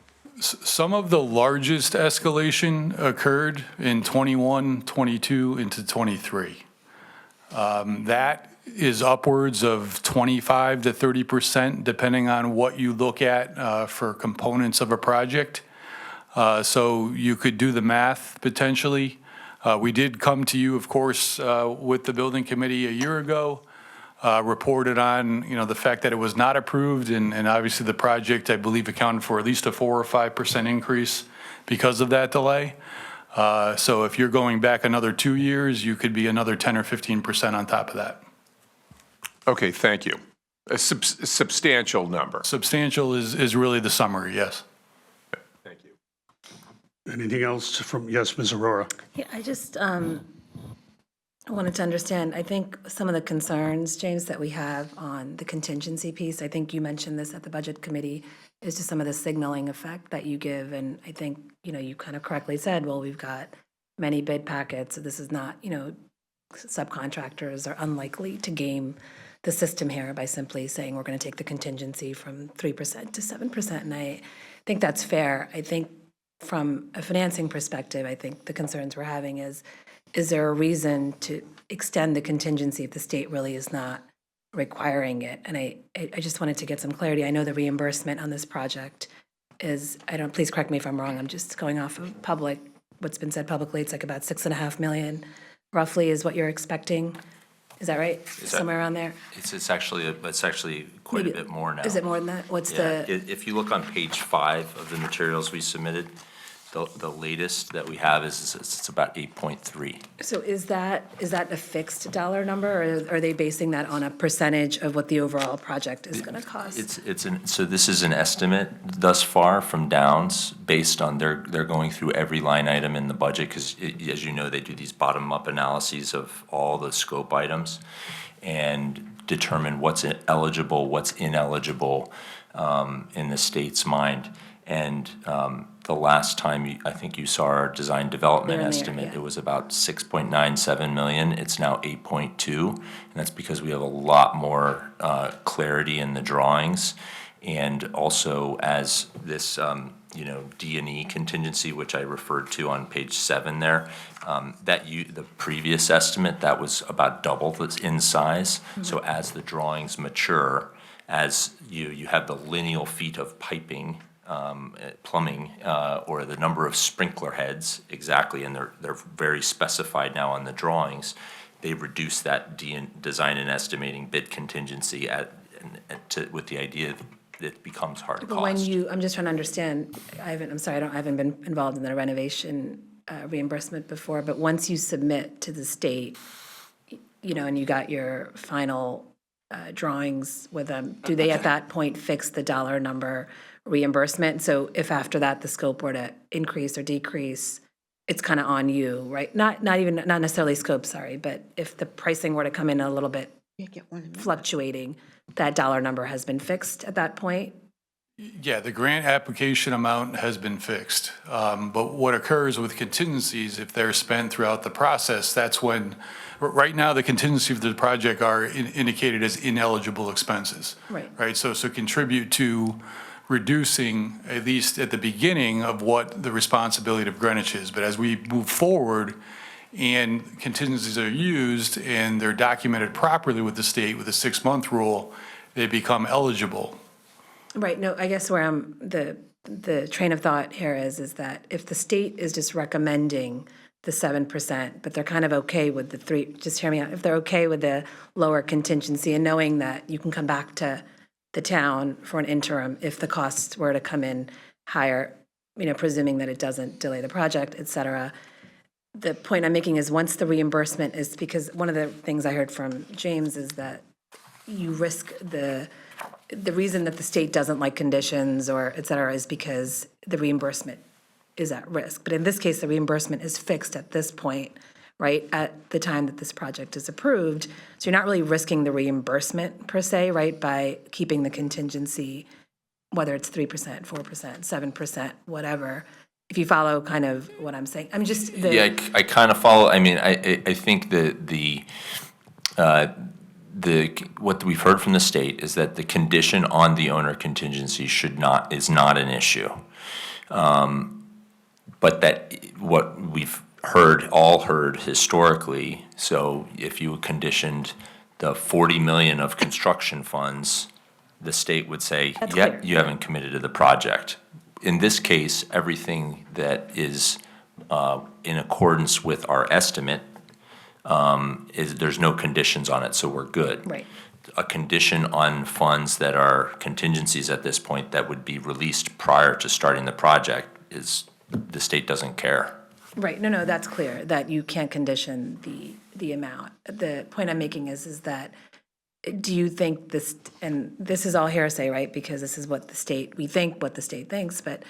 Some of the largest escalation occurred in 21, 22 into 23. That is upwards of 25 to 30%, depending on what you look at for components of a project. So you could do the math potentially. We did come to you, of course, with the building committee a year ago, reported on, the fact that it was not approved, and obviously the project, I believe, accounted for at least a 4 or 5% increase because of that delay. So if you're going back another 2 years, you could be another 10 or 15% on top of that. Okay, thank you. A substantial number. Substantial is really the summary, yes. Thank you. Anything else from, yes, Ms. Aurora? Yeah, I just wanted to understand, I think some of the concerns, James, that we have on the contingency piece, I think you mentioned this at the Budget Committee, is just some of the signaling effect that you give. And I think, you kind of correctly said, well, we've got many bid packets. So this is not, subcontractors are unlikely to game the system here by simply saying we're going to take the contingency from 3% to 7%. And I think that's fair. I think from a financing perspective, I think the concerns we're having is there a reason to extend the contingency if the state really is not requiring it? And I just wanted to get some clarity. I know the reimbursement on this project is, please correct me if I'm wrong, I'm just going off of what's been said publicly. It's like about $6.5 million roughly is what you're expecting. Is that right? Somewhere around there? It's actually quite a bit more now. Is it more than that? What's If you look on page 5 of the materials we submitted, the latest that we have is it's about 8.3. So is that a fixed dollar number, or are they basing that on a percentage of what the overall project is going to cost? So this is an estimate thus far from Downs based on they're going through every line item in the budget because, as you know, they do these bottom-up analyses of all the scope items and determine what's eligible, what's ineligible in the state's mind. And the last time I think you saw our design development estimate, it was about 6.97 million. It's now 8.2, and that's because we have a lot more clarity in the drawings, and also as this D&E contingency, which I referred to on page 7 there, the previous estimate that was about double that's in size. Mm-hmm. So as the drawings mature, as you have the lineal feet of piping. Plumbing or the number of sprinkler heads exactly, and they're very specified now on the drawings. They reduce that design and estimating bid contingency with the idea that it becomes hard cost. But I'm just trying to understand. I haven't been involved in the renovation reimbursement before. But once you submit to the state, and you got your final drawings with them, do they at that point fix the dollar number? Reimbursement. So if after that the scope were to increase or decrease, it's kind of on you, right? Not necessarily scope, sorry, but if the pricing were to come in a little bit fluctuating, that dollar number has been fixed at that point. Yeah, the grant application amount has been fixed. But what occurs with contingencies, if they're spent throughout the process, that's when, right now, the contingency of the project are indicated as ineligible expenses. Right. Right, so contribute to reducing, at least at the beginning, of what the responsibility of Greenwich is. But as we move forward and contingencies are used and they're documented properly with the state with a 6-month rule, they become eligible. Right, no, I guess where the train of thought here is that if the state is just recommending the 7%, but they're kind of okay with the 3, just hear me out, if they're okay with the lower contingency and knowing that you can come back to the town for an interim if the costs were to come in higher, presuming that it doesn't delay the project, et cetera. The point I'm making is once the reimbursement is, because one of the things I heard from James is that you risk the reason that the state doesn't like conditions or et cetera is because the reimbursement is at risk. But in this case, the reimbursement is fixed at this point, right, at the time that this project is approved. So you're not really risking the reimbursement per se, right, by keeping the contingency, whether it's 3%, 4%, 7%, whatever. If you follow kind of what I'm saying, I'm just Yeah, I kind of follow. I mean, I think what we've heard from the state is that the condition on the owner contingency is not an issue. But that what we've all heard historically, so if you conditioned the 40 million of construction funds, the state would say, yeah, you haven't committed to the project. In this case, everything that is in accordance with our estimate there's no conditions on it, so we're good. Right. A condition on funds that are contingencies at this point that would be released prior to starting the project is the state doesn't care. Right, no, that's clear, that you can't condition the amount. The point I'm making is that, do you think this, and this is all hearsay, right, because this is what we think what the state thinks, but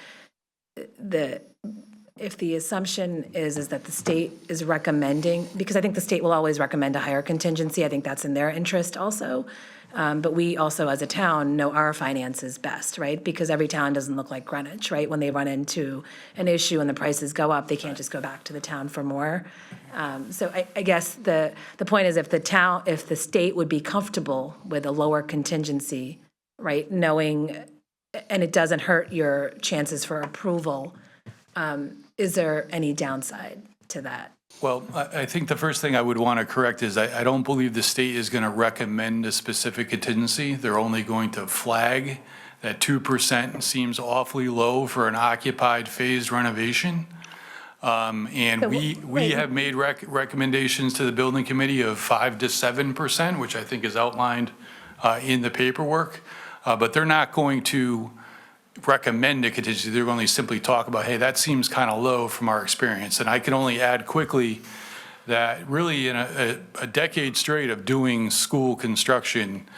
if the assumption is that the state is recommending, because I think the state will always recommend a higher contingency, I think that's in their interest also, but we also as a town know our finances best, right? Because every town doesn't look like Greenwich, right? When they run into an issue and the prices go up, they can't just go back to the town for more. So I guess the point is if the state would be comfortable with a lower contingency, right, knowing, and it doesn't hurt your chances for approval, is there any downside to that? Well, I think the first thing I would want to correct is I don't believe the state is going to recommend a specific contingency. They're only going to flag that 2% seems awfully low for an occupied phased renovation. And So we have made recommendations to the building committee of 5 to 7%, which I think is outlined in the paperwork. But they're not going to recommend a contingency. They're going to simply talk about, hey, that seems kind of low from our experience. And I can only add quickly that really in a decade straight of doing school construction,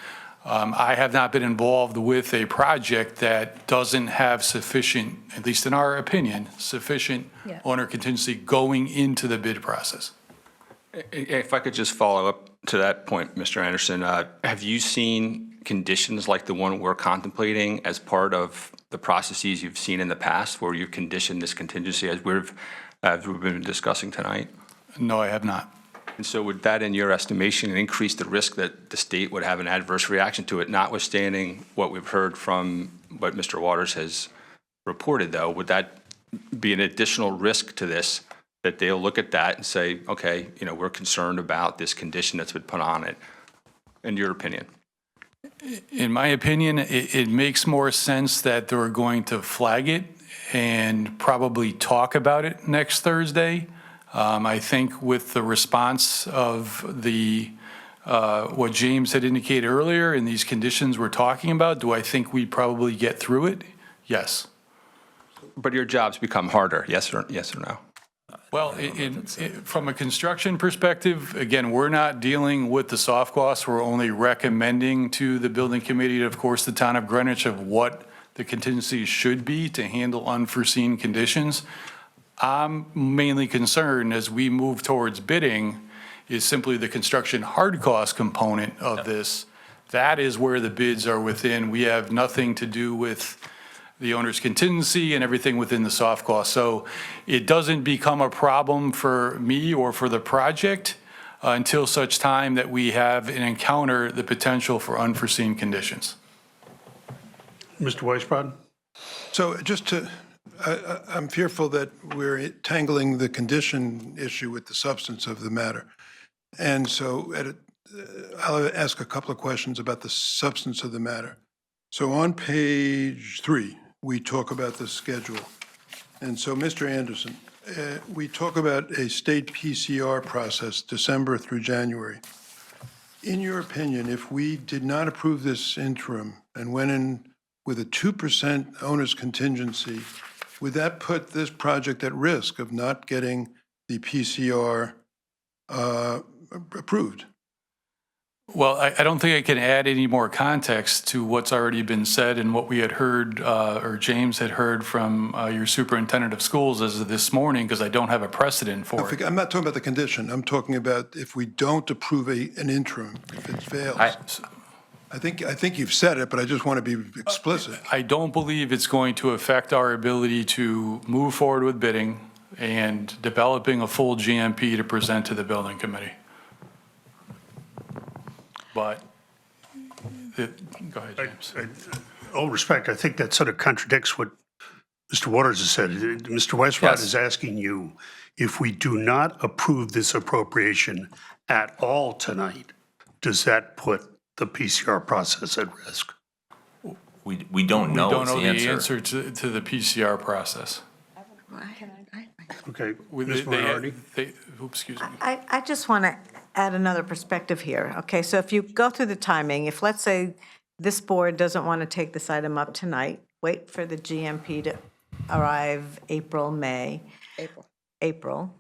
I have not been involved with a project that doesn't have sufficient, at least in our opinion, sufficient owner contingency going into the bid process. If I could just follow up to that point, Mr. Anderson, have you seen conditions like the one we're contemplating as part of the processes you've seen in the past where you've conditioned this contingency as we've been discussing tonight? No, I have not. And so would that, in your estimation, increase the risk that the state would have an adverse reaction to it, notwithstanding what we've heard from what Mr. Waters has reported, though? Would that be an additional risk to this, that they'll look at that and say, okay, we're concerned about this condition that's been put on it, in your opinion? In my opinion, it makes more sense that they're going to flag it and probably talk about it next Thursday. I think with the response of what James had indicated earlier in these conditions we're talking about, do I think we probably get through it? Yes. But your job's become harder, yes or no? Well, from a construction perspective, again, we're not dealing with the soft costs. We're only recommending to the building committee, of course, the town of Greenwich, of what the contingencies should be to handle unforeseen conditions. I'm mainly concerned as we move towards bidding is simply the construction hard cost component of this. That is where the bids are within. We have nothing to do with the owner's contingency and everything within the soft cost. So it doesn't become a problem for me or for the project until such time that we have and encounter the potential for unforeseen conditions. Mr. Weisbrod? So just to, I'm fearful that we're tangling the condition issue with the substance of the matter. And so I'll ask a couple of questions about the substance of the matter. So on page 3, we talk about the schedule. And so, Mr. Anderson, we talk about a state PCR process, December through January. In your opinion, if we did not approve this interim and went in with a 2% owner's contingency, would that put this project at risk of not getting the PCR approved? Well, I don't think I can add any more context to what's already been said and what we had heard, or James had heard from your superintendent of schools as of this morning, because I don't have a precedent for it. I'm not talking about the condition. I'm talking about if we don't approve an interim, if it fails. I think you've said it, but I just want to be explicit. I don't believe it's going to affect our ability to move forward with bidding and developing a full GMP to present to the building committee. But, go ahead, James. All respect, I think that sort of contradicts what Mr. Waters has said. Mr. Weisbrod Yes. is asking you, if we do not approve this appropriation at all tonight, does that put the PCR process at risk? We don't know. We don't is know the the answer. answer to the PCR process. Okay, With Ms. Moriarty? Excuse me. I just want to add another perspective here. Okay, so if you go through the timing, if let's say this board doesn't want to take this item up tonight, wait for the GMP to arrive April, May. April.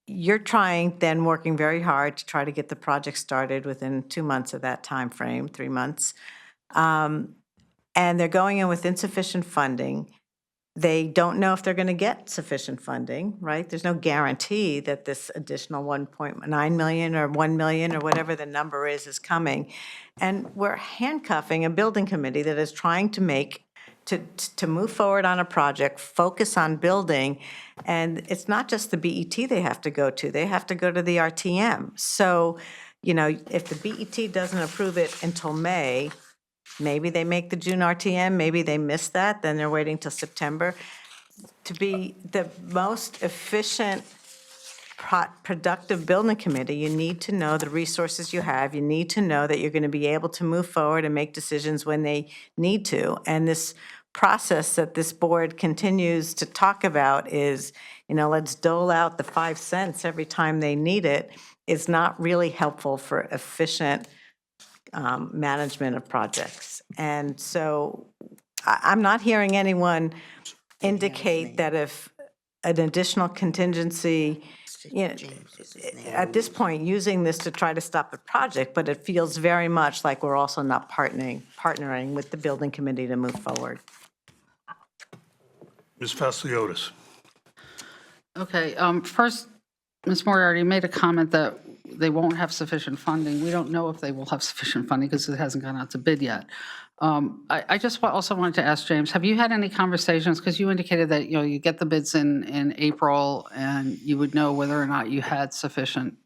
You're trying, then working very hard to try to get the project started within 2 months of that time frame, 3 months. And they're going in with insufficient funding. They don't know if they're going to get sufficient funding, right? There's no guarantee that this additional 1.9 million or 1 million or whatever the number is coming. And we're handcuffing a building committee that is trying to move forward on a project, focus on building. And it's not just the BET they have to go to. They have to go to the RTM. So, if the BET doesn't approve it until May, maybe they make the June RTM, maybe they miss that, then they're waiting till September. To be the most efficient, productive building committee, you need to know the resources you have. You need to know that you're going to be able to move forward and make decisions when they need to. And this process that this board continues to talk about is, let's dole out the 5 cents every time they need it, is not really helpful for efficient management of projects. And so I'm not hearing anyone indicate that if an additional contingency, at this point, using this to try to stop the project, but it feels very much like we're also not partnering with the building committee to move forward. Ms. Vasiliotis? Okay, first, Ms. Moriarty made a comment that they won't have sufficient funding. We don't know if they will have sufficient funding because it hasn't gone out to bid yet. I just also wanted to ask James, have you had any conversations, because you indicated that, you get the bids in April and you would know whether or not you had sufficient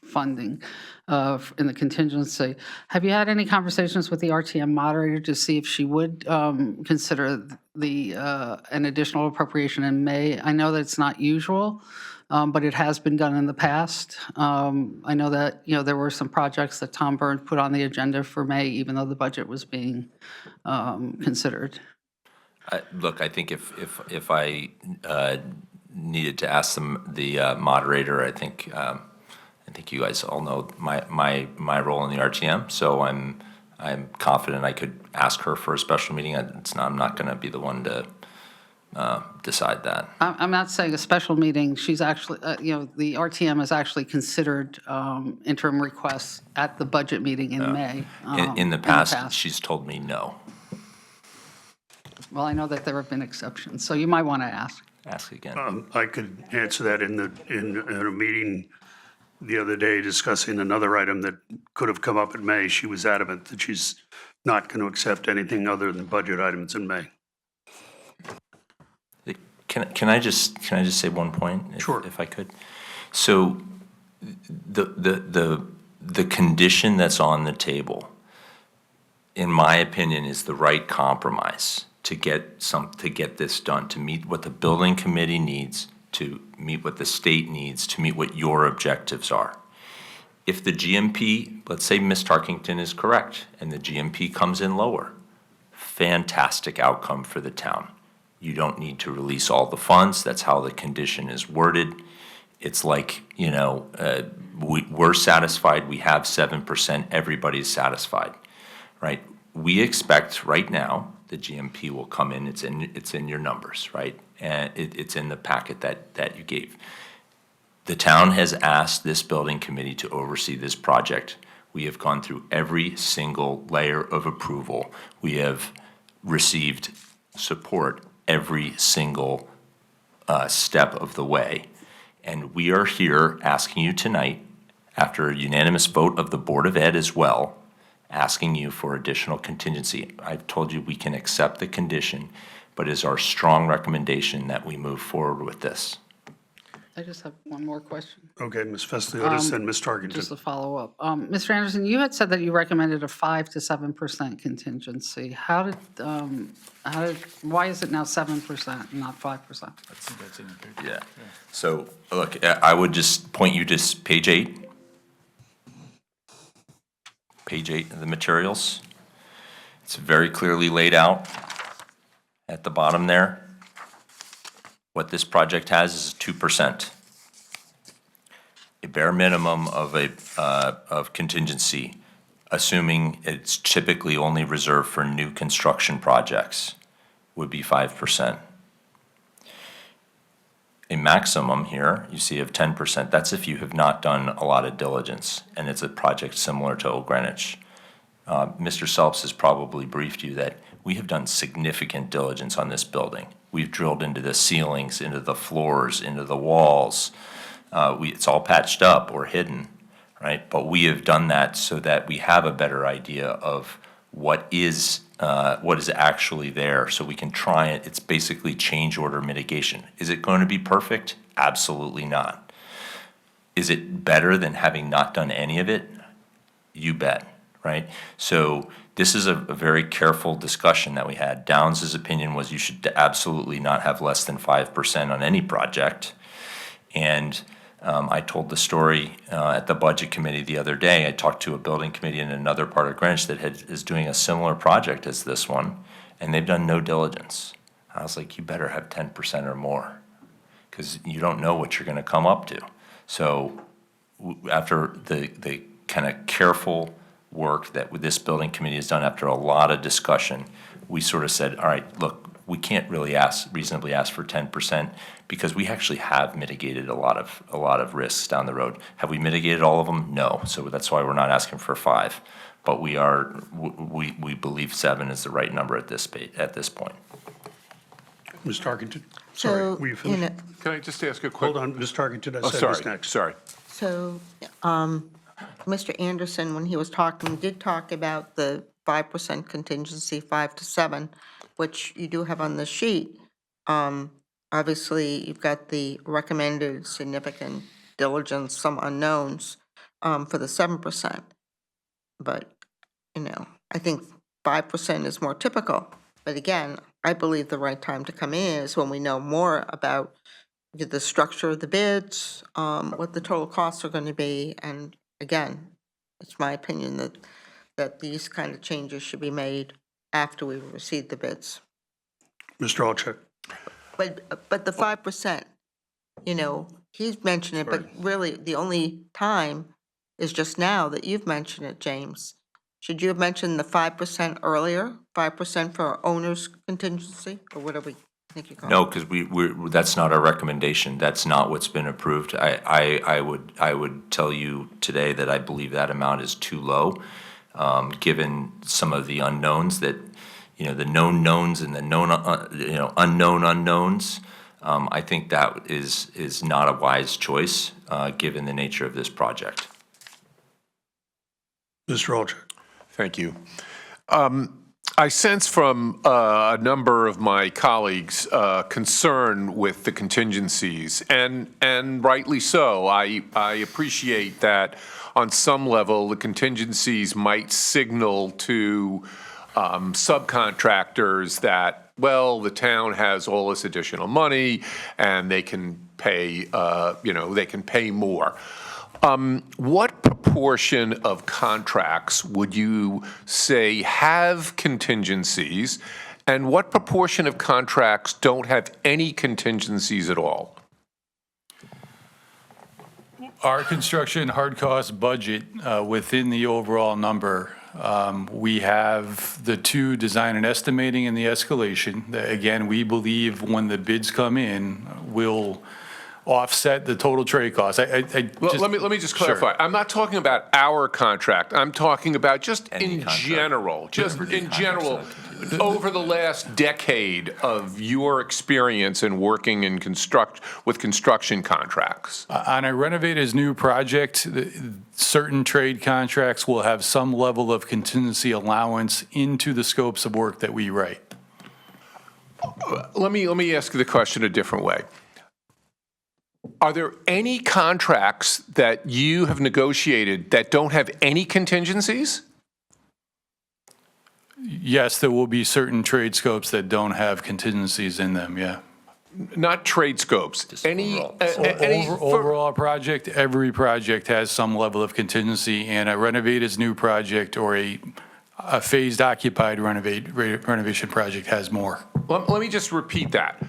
funding in the contingency. Have you had any conversations with the RTM moderator to see if she would consider an additional appropriation in May? I know that it's not usual, but it has been done in the past. I know that, there were some projects that Tom Burns put on the agenda for May, even though the budget was being considered. Look, I think if I needed to ask the moderator, I think you guys all know my role in the RTM, so I'm confident I could ask her for a special meeting. I'm not going to be the one to decide that. I'm not saying a special meeting. She's actually, the RTM has actually considered interim requests at the budget meeting in May. In the past, she's told me no. Well, I know that there have been exceptions, so you might want to ask. Ask again. I could answer that in a meeting the other day discussing another item that could have come up in May. She was adamant that she's not going to accept anything other than budget items in May. Can I just say one point? Sure. If I could. So the condition that's on the table, in my opinion, is the right compromise to get this done, to meet what the building committee needs, to meet what the state needs, to meet what your objectives are. If the GMP, let's say Ms. Tarkington is correct, and the GMP comes in lower, fantastic outcome for the town. You don't need to release all the funds. That's how the condition is worded. It's like, we're satisfied, we have 7%, everybody's satisfied, right? We expect right now the GMP will come in, it's in your numbers, right? And it's in the packet that you gave. The town has asked this building committee to oversee this project. We have gone through every single layer of approval. We have received support every single step of the way. And we are here asking you tonight, after a unanimous vote of the Board of Ed as well, asking you for additional contingency. I've told you we can accept the condition, but it is our strong recommendation that we move forward with this. I just have one more question. Okay, Ms. Fasciotis and Ms. Tarkington. Just a follow-up. Mr. Anderson, you had said that you recommended a 5 to 7% contingency. Why is it now 7%, not 5%? Yeah. So, look, I would just point you to page 8. Page 8 of the materials. It's very clearly laid out at the bottom there. What this project has is 2%. A bare minimum of contingency, assuming it's typically only reserved for new construction projects, would be 5%. A maximum here, you see, of 10%, that's if you have not done a lot of diligence, and it's a project similar to Old Greenwich. Mr. Selps has probably briefed you that we have done significant diligence on this building. We've drilled into the ceilings, into the floors, into the walls. It's all patched up or hidden, right? But we have done that so that we have a better idea of what is actually there, so we can try it. It's basically change order mitigation. Is it going to be perfect? Absolutely not. Is it better than having not done any of it? You bet, right? So this is a very careful discussion that we had. Downs' opinion was you should absolutely not have less than 5% on any project. And I told the story at the budget committee the other day. I talked to a building committee in another part of Greenwich that is doing a similar project as this one, and they've done no diligence. I was like, you better have 10% or more, because you don't know what you're going to come up to. So after the kind of careful work that this building committee has done, after a lot of discussion, we sort of said, all right, look, we can't really reasonably ask for 10%, because we actually have mitigated a lot of risks down the road. Have we mitigated all of them? No. So that's why we're not asking for 5. But we believe 7 is the right number at this point. Ms. Tarkington? Sorry, So, were you finished? Can I just ask a quick? Hold on, Ms. Tarkington, I Oh, said was sorry, next. sorry. So, Mr. Anderson, when he was talking, did talk about the 5% contingency, 5 to 7, which you do have on the sheet. Obviously, you've got the recommended significant diligence, some unknowns, for the 7%. But, I think 5% is more typical. But again, I believe the right time to come in is when we know more about the structure of the bids, what the total costs are going to be, and again, it's my opinion that these kind of changes should be made after we receive the bids. Mr. Alchek? But the 5%, he's mentioned it, but really the only time is just now that you've mentioned it, James. Should you have mentioned the 5% earlier, 5% for our owner's contingency, or whatever we think you call it? No, because that's not our recommendation. That's not what's been approved. I would tell you today that I believe that amount is too low, given some of the unknowns that, the known knowns and the known, unknown unknowns. I think that is not a wise choice, given the nature of this project. Mr. Alchek? Thank you. I sense from a number of my colleagues concern with the contingencies, and rightly so. I appreciate that on some level the contingencies might signal to subcontractors that, well, the town has all this additional money and they can pay, they can pay more. What proportion of contracts would you say have contingencies, and what proportion of contracts don't have any contingencies at all? Our construction hard cost budget, within the overall number, we have the two design and estimating and the escalation. Again, we believe when the bids come in, will offset the total trade cost. Well, let me just clarify. I'm not talking about our contract. I'm talking about just in general, over the last decade of your experience in working in with construction contracts. On a renovate as new project, certain trade contracts will have some level of contingency allowance into the scopes of work that we write. Let me ask you the question a different way. Are there any contracts that you have negotiated that don't have any contingencies? Yes, there will be certain trade scopes that don't have contingencies in them, yeah. Not trade scopes. Overall project, every project has some level of contingency, and a renovate as new project or a phased occupied renovation project has more. Let me just repeat that.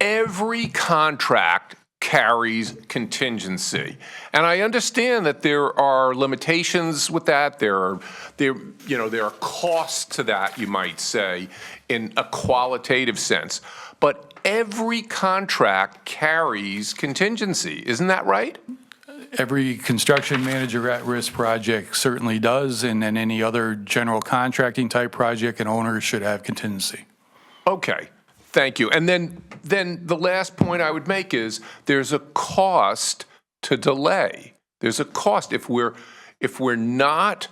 Every contract carries contingency. And I understand that there are limitations with that. There are costs to that, you might say, in a qualitative sense. But every contract carries contingency. Isn't that right? Every construction manager at-risk project certainly does, and then any other general contracting type project, an owner should have contingency. Okay. Thank you. And then the last point I would make is there's a cost to delay. There's a cost if we're not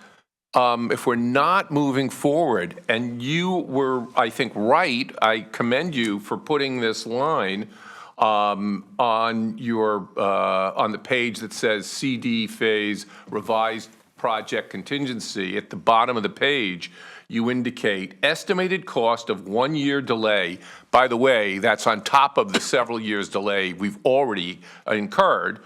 moving forward. And you were, I think, right. I commend you for putting this line on the page that says CD phase revised project contingency. At the bottom of the page, you indicate estimated cost of 1 year delay. By the way, that's on top of the several years delay we've already incurred.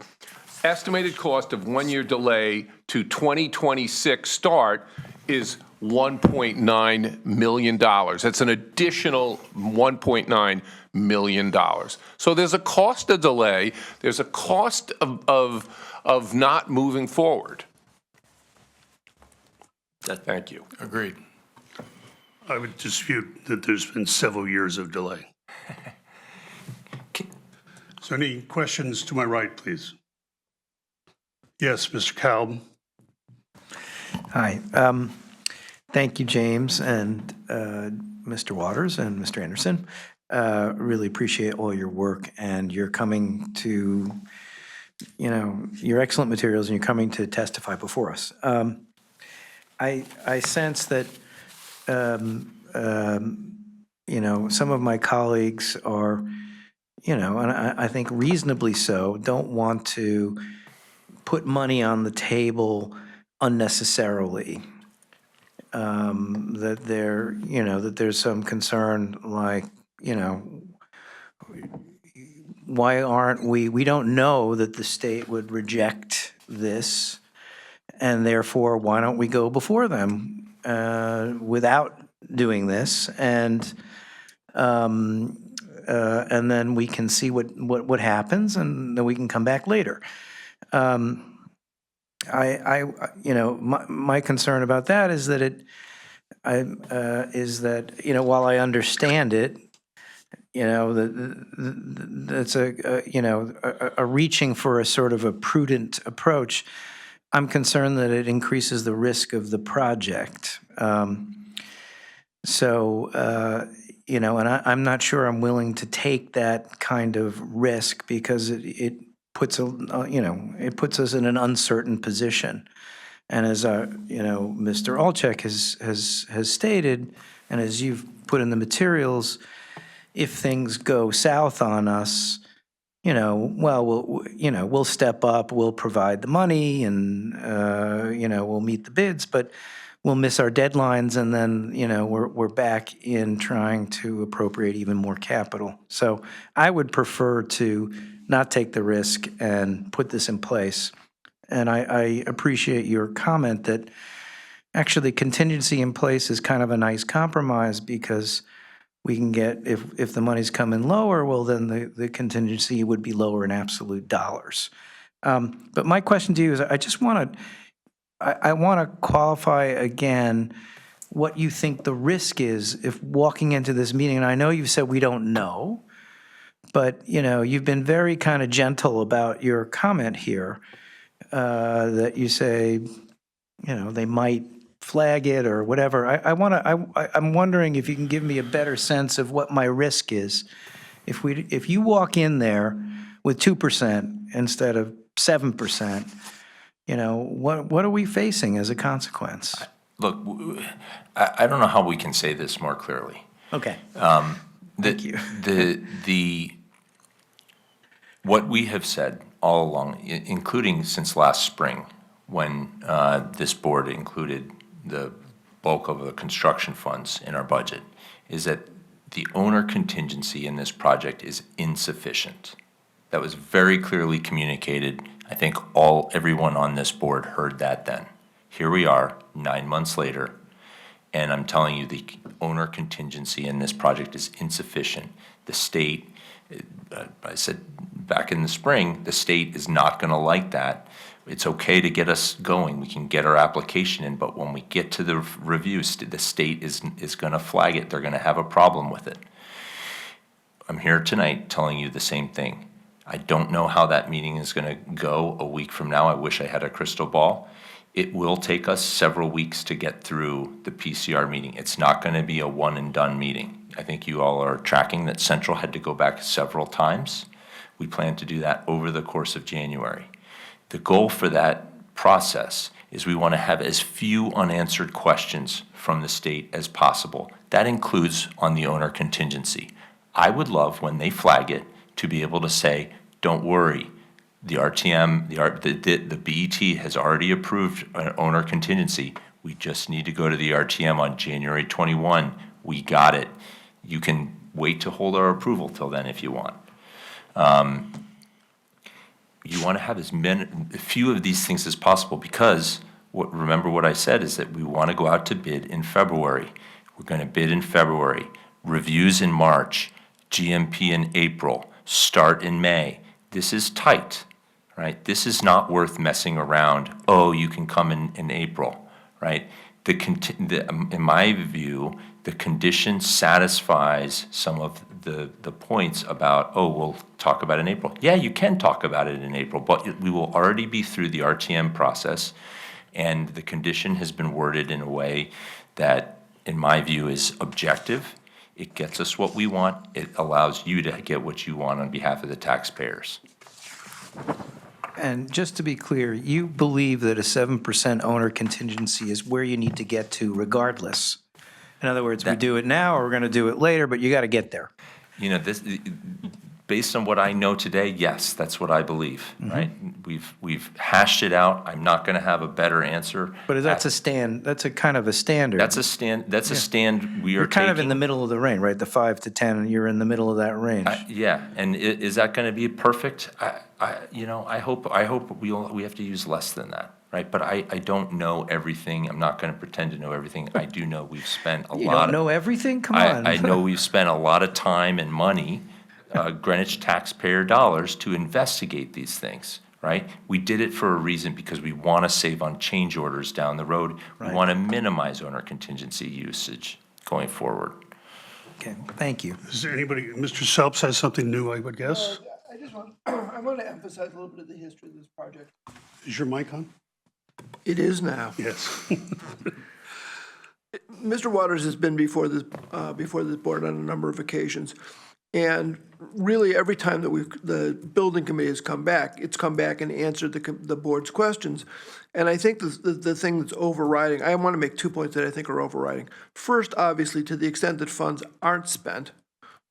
Estimated cost of 1 year delay to 2026 start is $1.9 million. That's an additional $1.9 million. So there's a cost of delay. There's a cost of not moving forward. Thank you. Agreed. I would dispute that there's been several years of delay. So any questions to my right, please? Yes, Mr. Kalb. Hi. Thank you, James and Mr. Waters and Mr. Anderson. Really appreciate all your work, and you're coming to, your excellent materials, and you're coming to testify before us. I sense that, some of my colleagues are, and I think reasonably so, don't want to put money on the table unnecessarily. That that there's some concern, like, why aren't we don't know that the state would reject this, and therefore why don't we go before them without doing this, and then we can see what happens, and then we can come back later. My concern about that is that while I understand it, that's a reaching for a sort of a prudent approach. I'm concerned that it increases the risk of the project. And I'm not sure I'm willing to take that kind of risk, because it puts us in an uncertain position. And as Mr. Alcheck has stated, and as you've put in the materials, if things go south on us, we'll step up, we'll provide the money, and we'll meet the bids, but we'll miss our deadlines, and then we're back in trying to appropriate even more capital. So I would prefer to not take the risk and put this in place. And I appreciate your comment that actually contingency in place is kind of a nice compromise, because we can get, if the money's coming lower, well, then the contingency would be lower in absolute dollars. But my question to you is, I want to qualify again what you think the risk is if walking into this meeting, and I know you've said we don't know, but you've been very kind of gentle about your comment here, that you say, they might flag it or whatever. I'm wondering if you can give me a better sense of what my risk is. If you walk in there with 2% instead of 7%, what are we facing as a consequence? Look, I don't know how we can say this more clearly. Okay. Thank you. What we have said all along, including since last spring, when this board included the bulk of the construction funds in our budget, is that the owner contingency in this project is insufficient. That was very clearly communicated. I think everyone on this board heard that then. Here we are, 9 months later, and I'm telling you the owner contingency in this project is insufficient. The state, I said back in the spring, the state is not going to like that. It's okay to get us going. We can get our application in, but when we get to the review, the state is going to flag it. They're going to have a problem with it. I'm here tonight telling you the same thing. I don't know how that meeting is going to go a week from now. I wish I had a crystal ball. It will take us several weeks to get through the PCR meeting. It's not going to be a one and done meeting. I think you all are tracking that Central had to go back several times. We plan to do that over the course of January. The goal for that process is we want to have as few unanswered questions from the state as possible. That includes on the owner contingency. I would love, when they flag it, to be able to say, don't worry, the RTM, the BET has already approved an owner contingency. We just need to go to the RTM on January 21. We got it. You can wait to hold our approval till then if you want. You want to have as few of these things as possible, because remember what I said is that we want to go out to bid in February. We're going to bid in February, reviews in March, GMP in April, start in May. This is tight, right? This is not worth messing around. Oh, you can come in April, right? In my view, the condition satisfies some of the points about, oh, we'll talk about it in April. Yeah, you can talk about it in April, but we will already be through the RTM process, and the condition has been worded in a way that, in my view, is objective. It gets us what we want. It allows you to get what you want on behalf of the taxpayers. And just to be clear, you believe that a 7% owner contingency is where you need to get to regardless? In other words, we do it now or we're going to do it later, but you got to get there. Based on what I know today, yes, that's what I believe, right? We've hashed it out. I'm not going to have a better answer. But that's a kind of a standard. That's a stand we are You're kind of in taking. the middle of the range, right? The 5 to 10, you're in the middle of that range. Yeah, and is that going to be perfect? I hope we have to use less than that, right? But I don't know everything. I'm not going to pretend to know everything. I do know we've spent a lot. You don't know everything? Come on. I know we've spent a lot of time and money, Greenwich taxpayer dollars, to investigate these things, right? We did it for a reason, because we want to save on change orders down the road. We want to minimize owner contingency usage going forward. Okay, thank you. Is there anybody, Mr. Selps has something new, I would guess? I want to emphasize a little bit of the history of this project. Is your mic on? It is now. Yes. Mr. Waters has been before this board on a number of occasions. And really, every time that the building committee has come back, it's come back and answered the board's questions. And I think the thing that's overriding, I want to make 2 points that I think are overriding. First, obviously, to the extent that funds aren't spent,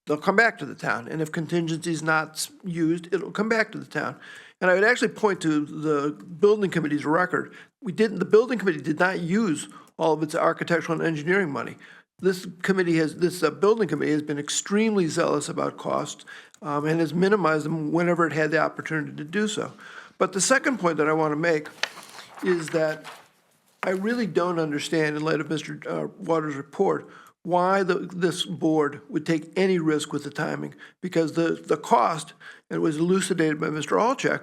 they'll come back to the town. And if contingency is not used, it'll come back to the town. And I would actually point to the building committee's record. The building committee did not use all of its architectural and engineering money. This building committee has been extremely zealous about costs and has minimized them whenever it had the opportunity to do so. But the second point that I want to make is that I really don't understand, in light of Mr. Waters' report, why this board would take any risk with the timing, because the cost, and it was elucidated by Mr. Alchek,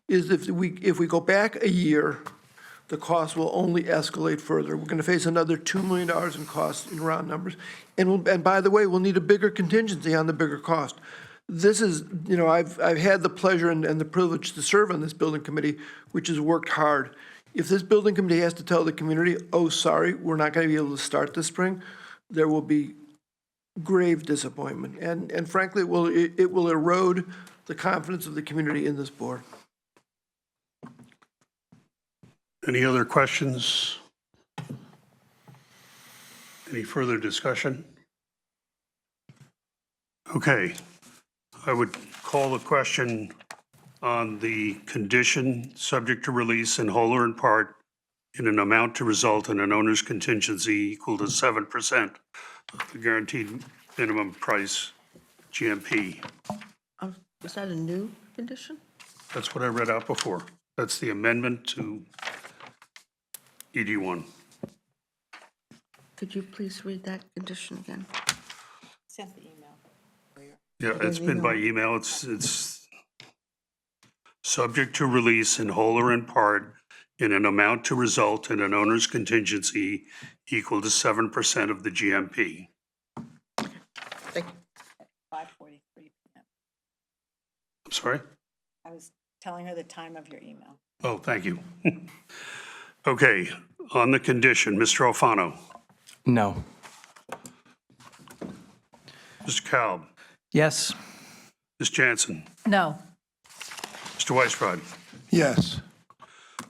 is if we go back a year, the cost will only escalate further. We're going to face another $2 million in costs in round numbers. And by the way, we'll need a bigger contingency on the bigger cost. This is, I've had the pleasure and the privilege to serve on this building committee, which has worked hard. If this building committee has to tell the community, oh, sorry, we're not going to be able to start this spring, there will be grave disappointment. And frankly, it will erode the confidence of the community in this board. Any other questions? Any further discussion? Okay, I would call the question on the condition subject to release in whole or in part in an amount to result in an owner's contingency equal to 7% of the guaranteed minimum price GMP. Is that a new condition? That's what I read out before. That's the amendment to ED1. Could you please read that condition again? Sent the email. Yeah, it's been by email. It's subject to release in whole or in part in an amount to result in an owner's contingency equal to 7% of the GMP. Thank you. 5:43 p.m. I'm sorry? I was telling her the time of your email. Oh, thank you. Okay, on the condition, Mr. Alfano, No. Mr. Kalb, Yes. Ms. Jansen, No. Mr. Weisbrod, Yes.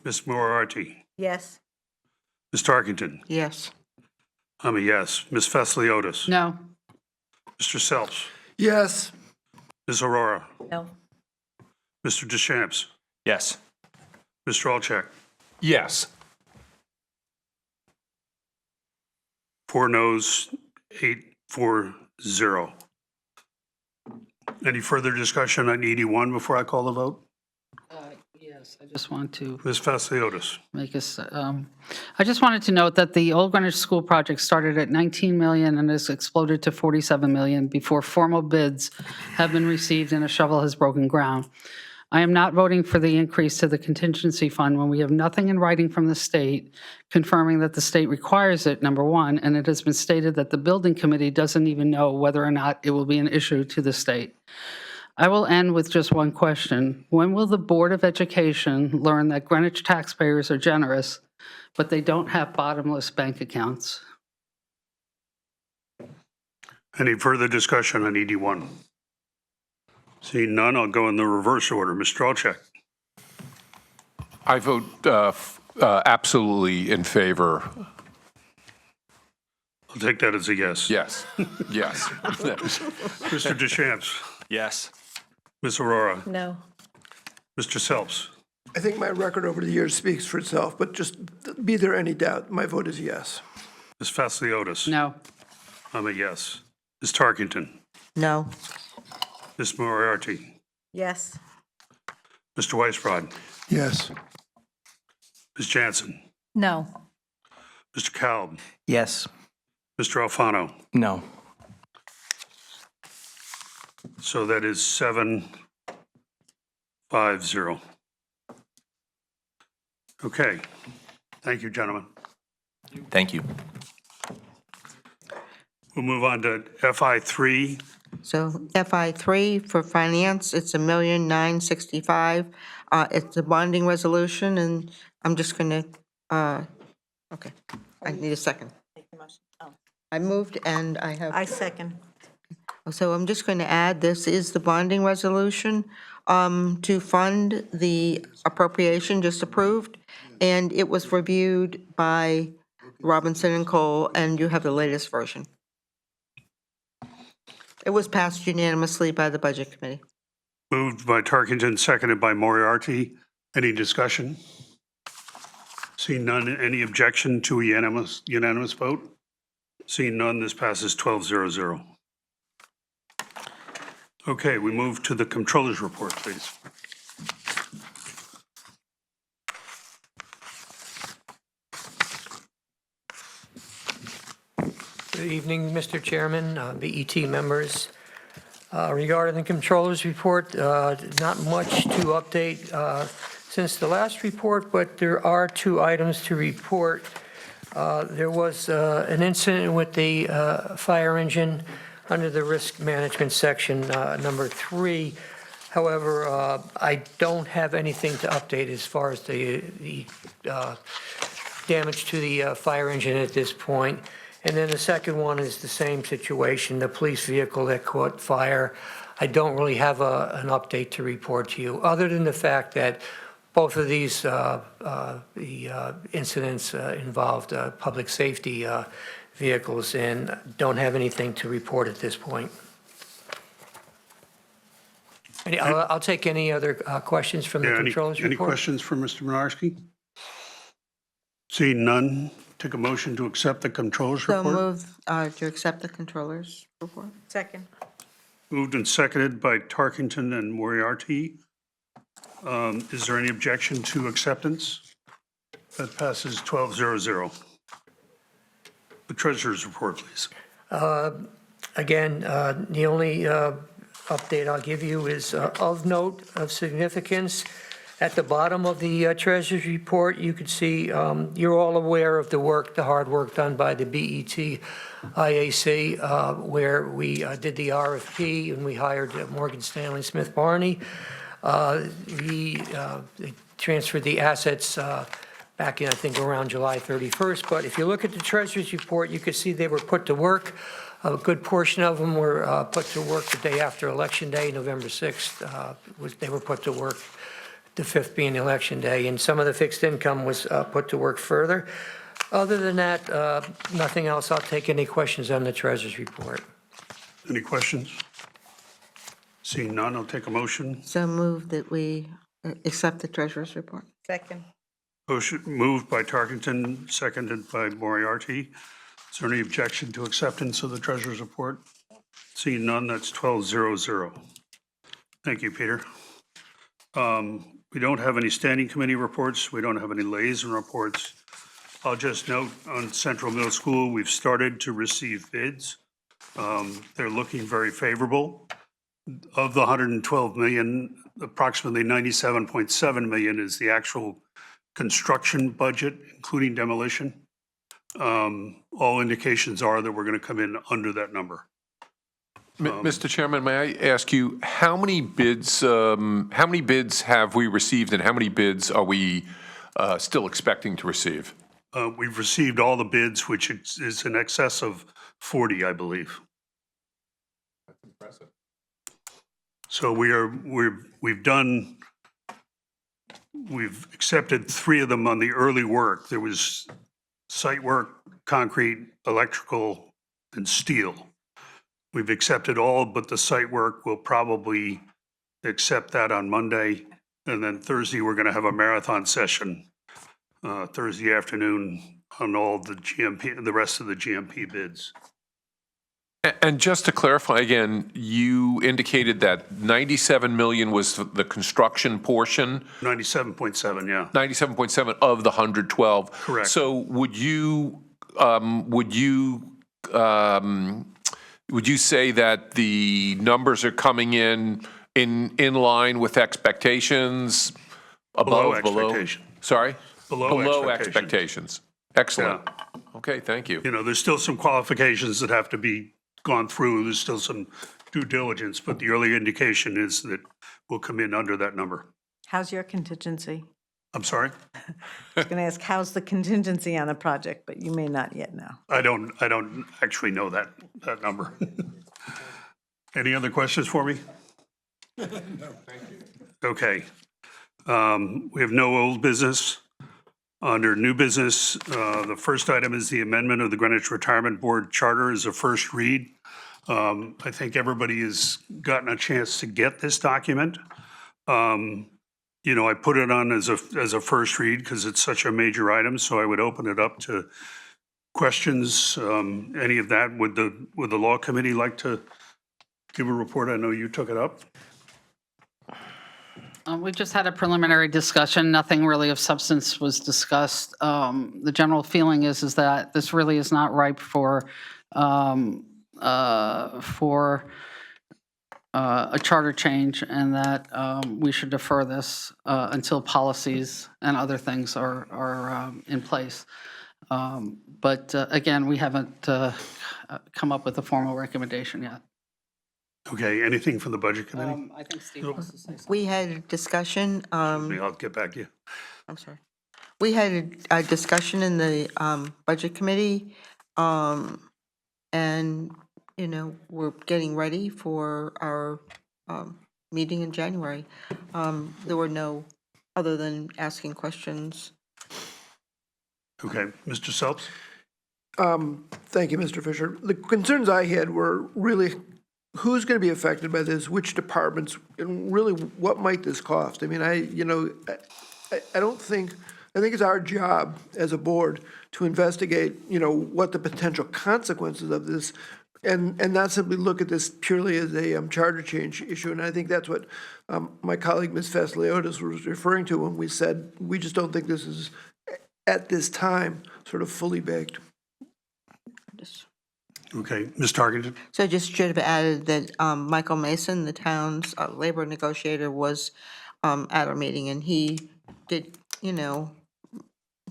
Ms. Moriarty, Yes. Ms. Tarkington. Yes. I'm a yes. Ms. Fesliotis. No. Mr. Selps. Yes. Ms. Aurora. No. Mr. Deschamps. Yes. Mr. Alchek. Yes. 4 noes, 8-4-0. Any further discussion on ED1 before I call the vote? Yes, I just want to Ms. Fesliotis. make us, I just wanted to note that the Old Greenwich School project started at 19 million and has exploded to 47 million before formal bids have been received and a shovel has broken ground. I am not voting for the increase to the contingency fund when we have nothing in writing from the state confirming that the state requires it, number one, and it has been stated that the building committee doesn't even know whether or not it will be an issue to the state. I will end with just one question. When will the Board of Education learn that Greenwich taxpayers are generous, but they don't have bottomless bank accounts? Any further discussion on ED1? Seeing none, I'll go in the reverse order. Mr. Alchek. I vote absolutely in favor. I'll take that as a yes. Yes. Yes. Mr. Deschamps. Yes. Ms. Aurora. No. Mr. Selps. I think my record over the years speaks for itself, but just be there any doubt, my vote is yes. Ms. Fesliotis. No. I'm a yes. Ms. Tarkington. No. Ms. Moriarty. Yes. Mr. Weisbrod. Yes. Ms. Jansen. No. Mr. Kalb. Yes. Mr. Alfano. No. So that is 7-5-0. Okay. Thank you, gentlemen. Thank you. We'll move on to FI3. So FI3 for finance, it's $1,965,000. It's a bonding resolution, and I'm just going to, okay, I need a second. I moved and I have. I second. So I'm just going to add, this is the bonding resolution to fund the appropriation just approved, and it was reviewed by Robinson and Cole, and you have the latest version. It was passed unanimously by the Budget Committee. Moved by Tarkington, seconded by Moriarty. Any discussion? Seeing none, any objection to a unanimous vote? Seeing none, this passes 12-0-0. Okay, we move to the Comptroller's report, please. Good evening, Mr. Chairman, BET members. Regarding the Comptroller's report, not much to update since the last report, but there are 2 items to report. There was an incident with the fire engine under the risk management section, number 3. However, I don't have anything to update as far as the damage to the fire engine at this point. And then the second one is the same situation, the police vehicle that caught fire. I don't really have an update to report to you, other than the fact that both of these incidents involved public safety vehicles, and don't have anything to report at this point. I'll take any other questions from the Controller's report. Any questions for Mr. Minarski? Seeing none, take a motion to accept the Controller's So report. move to accept the Controller's report. Second. Moved and seconded by Tarkington and Moriarty. Is there any objection to acceptance? That passes 12-0-0. The Treasurer's report, please. Again, the only update I'll give you is of note, of significance. At the bottom of the Treasurer's report, you can see, you're all aware of the work, the hard work done by the BET IAC, where we did the RFP and we hired Morgan Stanley Smith Barney. They transferred the assets back in, I think, around July 31st. But if you look at the Treasurer's report, you can see they were put to work. A good portion of them were put to work the day after Election Day, November 6th. They were put to work, the 5th being Election Day, and some of the fixed income was put to work further. Other than that, nothing else. I'll take any questions on the Treasurer's report. Any questions? Seeing none, I'll take a motion. So move that we accept the Treasurer's report. Second. Motion moved by Tarkington, seconded by Moriarty. Is there any objection to acceptance of the Treasurer's report? Seeing none, that's 12-0-0. Thank you, Peter. We don't have any standing committee reports. We don't have any liaison reports. I'll just note on Central Middle School, we've started to receive bids. They're looking very favorable. Of the 112 million, approximately 97.7 million is the actual construction budget, including demolition. All indications are that we're going to come in under that number. Mr. Chairman, may I ask you, how many bids have we received and how many bids are we still expecting to receive? We've received all the bids, which is in excess of 40, I believe. That's impressive. So we've accepted 3 of them on the early work. There was site work, concrete, electrical, and steel. We've accepted all but the site work. We'll probably accept that on Monday. And then Thursday, we're going to have a marathon session, Thursday afternoon, on all the GMP, the rest of the GMP bids. And just to clarify again, you indicated that 97 million was the construction portion? 97.7, yeah. 97.7 of the 112. Correct. So would you say that the numbers are coming in line with expectations? Below Above, below? expectation. Sorry? Below expectations. Excellent. Okay, thank you. You know, there's still some qualifications that have to be gone through. There's still some due diligence, but the early indication is that we'll come in under that number. How's your contingency? I'm sorry? I was going to ask, how's the contingency on the project, but you may not yet know. I don't actually know that number. Any other questions for me? No, thank you. Okay. We have no old business. Under new business, the first item is the amendment of the Greenwich Retirement Board Charter as a first read. I think everybody has gotten a chance to get this document. You know, I put it on as a first read because it's such a major item, so I would open it up to questions, any of that. Would the law committee like to give a report? I know you took it up. We just had a preliminary discussion. Nothing really of substance was discussed. The general feeling is that this really is not ripe for a charter change, and that we should defer this until policies and other things are in place. But again, we haven't come up with a formal recommendation yet. Okay, anything from the budget committee? I think Steve wants to say something. We had a discussion, I'll get back to you. I'm sorry. We had a discussion in the Budget Committee, and, you know, we're getting ready for our meeting in January. There were no, other than asking questions. Okay, Mr. Selps? Thank you, Mr. Fisher. The concerns I had were really who's going to be affected by this, which departments, and really what might this cost? I mean, I don't think, I think it's our job as a board to investigate, you know, what the potential consequences of this, and not simply look at this purely as a charter change issue. And I think that's what my colleague, Ms. Vasiliotis, was referring to when we said, we just don't think this is, at this time, sort of fully baked. Okay, Ms. Tarkenton? So I just should have added that Michael Mason, the town's labor negotiator, was at our meeting, and he did, you know,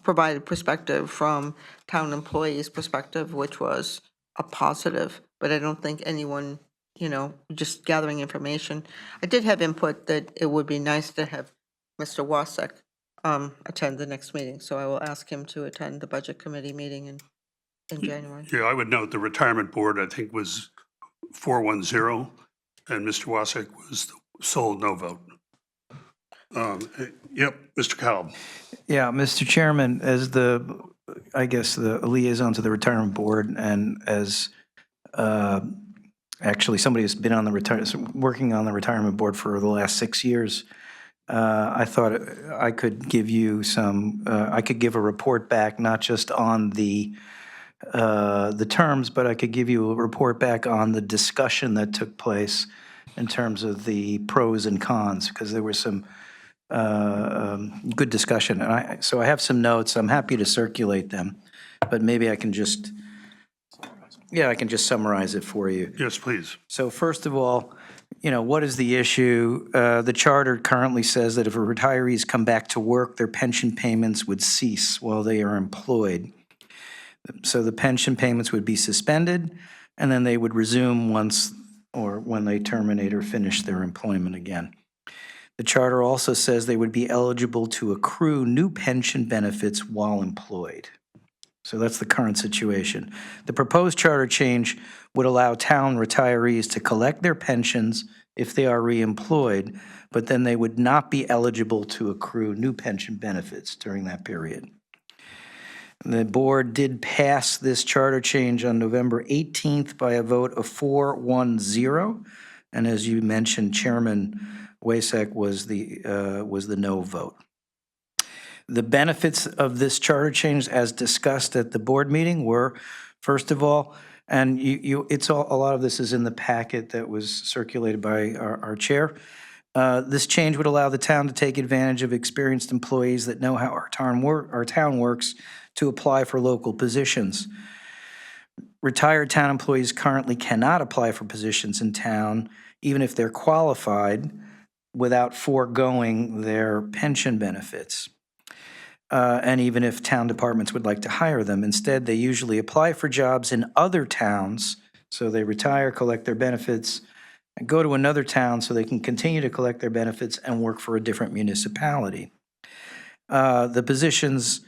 provide a perspective from town employees' perspective, which was a positive, but I don't think anyone, you know, just gathering information. I did have input that it would be nice to have Mr. Wasek attend the next meeting, so I will ask him to attend the Budget Committee meeting in January. Yeah, I would note the retirement board, I think, was 410, and Mr. Wasek was the sole no vote. Yep, Mr. Kalb. Yeah, Mr. Chairman, as I guess the liaison to the retirement board, and as actually somebody who's been on working on the retirement board for the last 6 years, I thought I could give you I could give a report back, not just on the terms, but I could give you a report back on the discussion that took place in terms of the pros and cons, because there was some good discussion. And so I have some notes. I'm happy to circulate them, but maybe I can just summarize it for you. Yes, please. So first of all, you know, what is the issue? The charter currently says that if retirees come back to work, their pension payments would cease while they are employed. So the pension payments would be suspended, and then they would resume when they terminate or finish their employment again. The charter also says they would be eligible to accrue new pension benefits while employed. So that's the current situation. The proposed charter change would allow town retirees to collect their pensions if they are reemployed, but then they would not be eligible to accrue new pension benefits during that period. The board did pass this charter change on November 18th by a vote of 410, and as you mentioned, Chairman Wasek was the no vote. The benefits of this charter change, as discussed at the board meeting, were, first of all, and a lot of this is in the packet that was circulated by our chair. This change would allow the town to take advantage of experienced employees that know how our town works to apply for local positions. Retired town employees currently cannot apply for positions in town, even if they're qualified, without foregoing their pension benefits. And even if town departments would like to hire them. Instead, they usually apply for jobs in other towns, so they retire, collect their benefits, and go to another town so they can continue to collect their benefits and work for a different municipality. The positions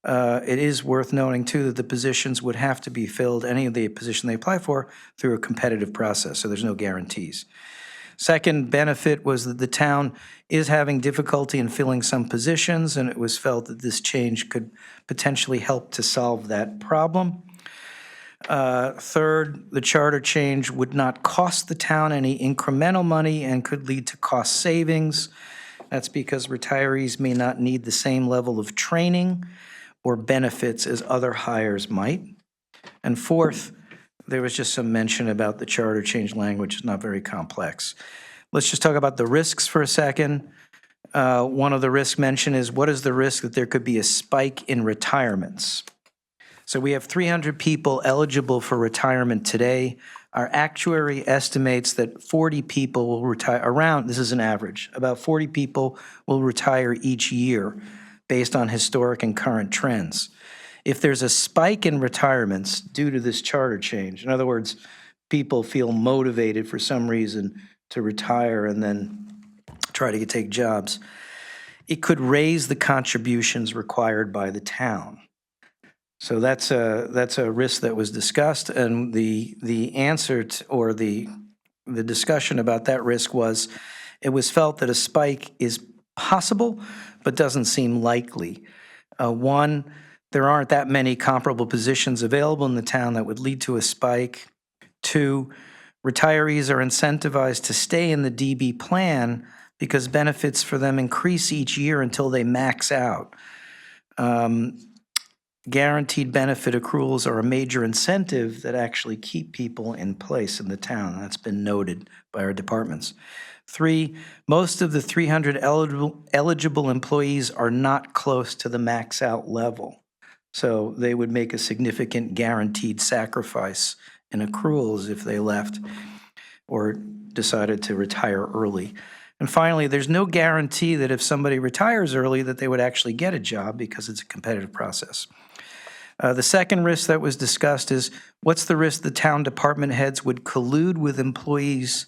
It is worth noting, too, that the positions would have to be filled, any of the position they apply for, through a competitive process, so there's no guarantees. Second benefit was that the town is having difficulty in filling some positions, and it was felt that this change could potentially help to solve that problem. Third, the charter change would not cost the town any incremental money and could lead to cost savings. That's because retirees may not need the same level of training or benefits as other hires might. And fourth, there was just some mention about the charter change language. It's not very complex. Let's just talk about the risks for a second. One of the risks mentioned is, what is the risk that there could be a spike in retirements? So we have 300 people eligible for retirement today. Our actuary estimates that 40 people will retire, around, this is an average, about 40 people will retire each year based on historic and current trends. If there's a spike in retirements due to this charter change, in other words, people feel motivated for some reason to retire and then try to take jobs, it could raise the contributions required by the town. So that's a risk that was discussed, and the answer to, or the discussion about that risk was, it was felt that a spike is possible, but doesn't seem likely. One, there aren't that many comparable positions available in the town that would lead to a spike. Two, retirees are incentivized to stay in the DB plan because benefits for them increase each year until they max out. Guaranteed benefit accruals are a major incentive that actually keep people in place in the town. That's been noted by our departments. Three, most of the 300 eligible employees are not close to the max out level. So they would make a significant guaranteed sacrifice in accruals if they left or decided to retire early. And finally, there's no guarantee that if somebody retires early that they would actually get a job because it's a competitive process. The second risk that was discussed is, what's the risk the town department heads would collude with employees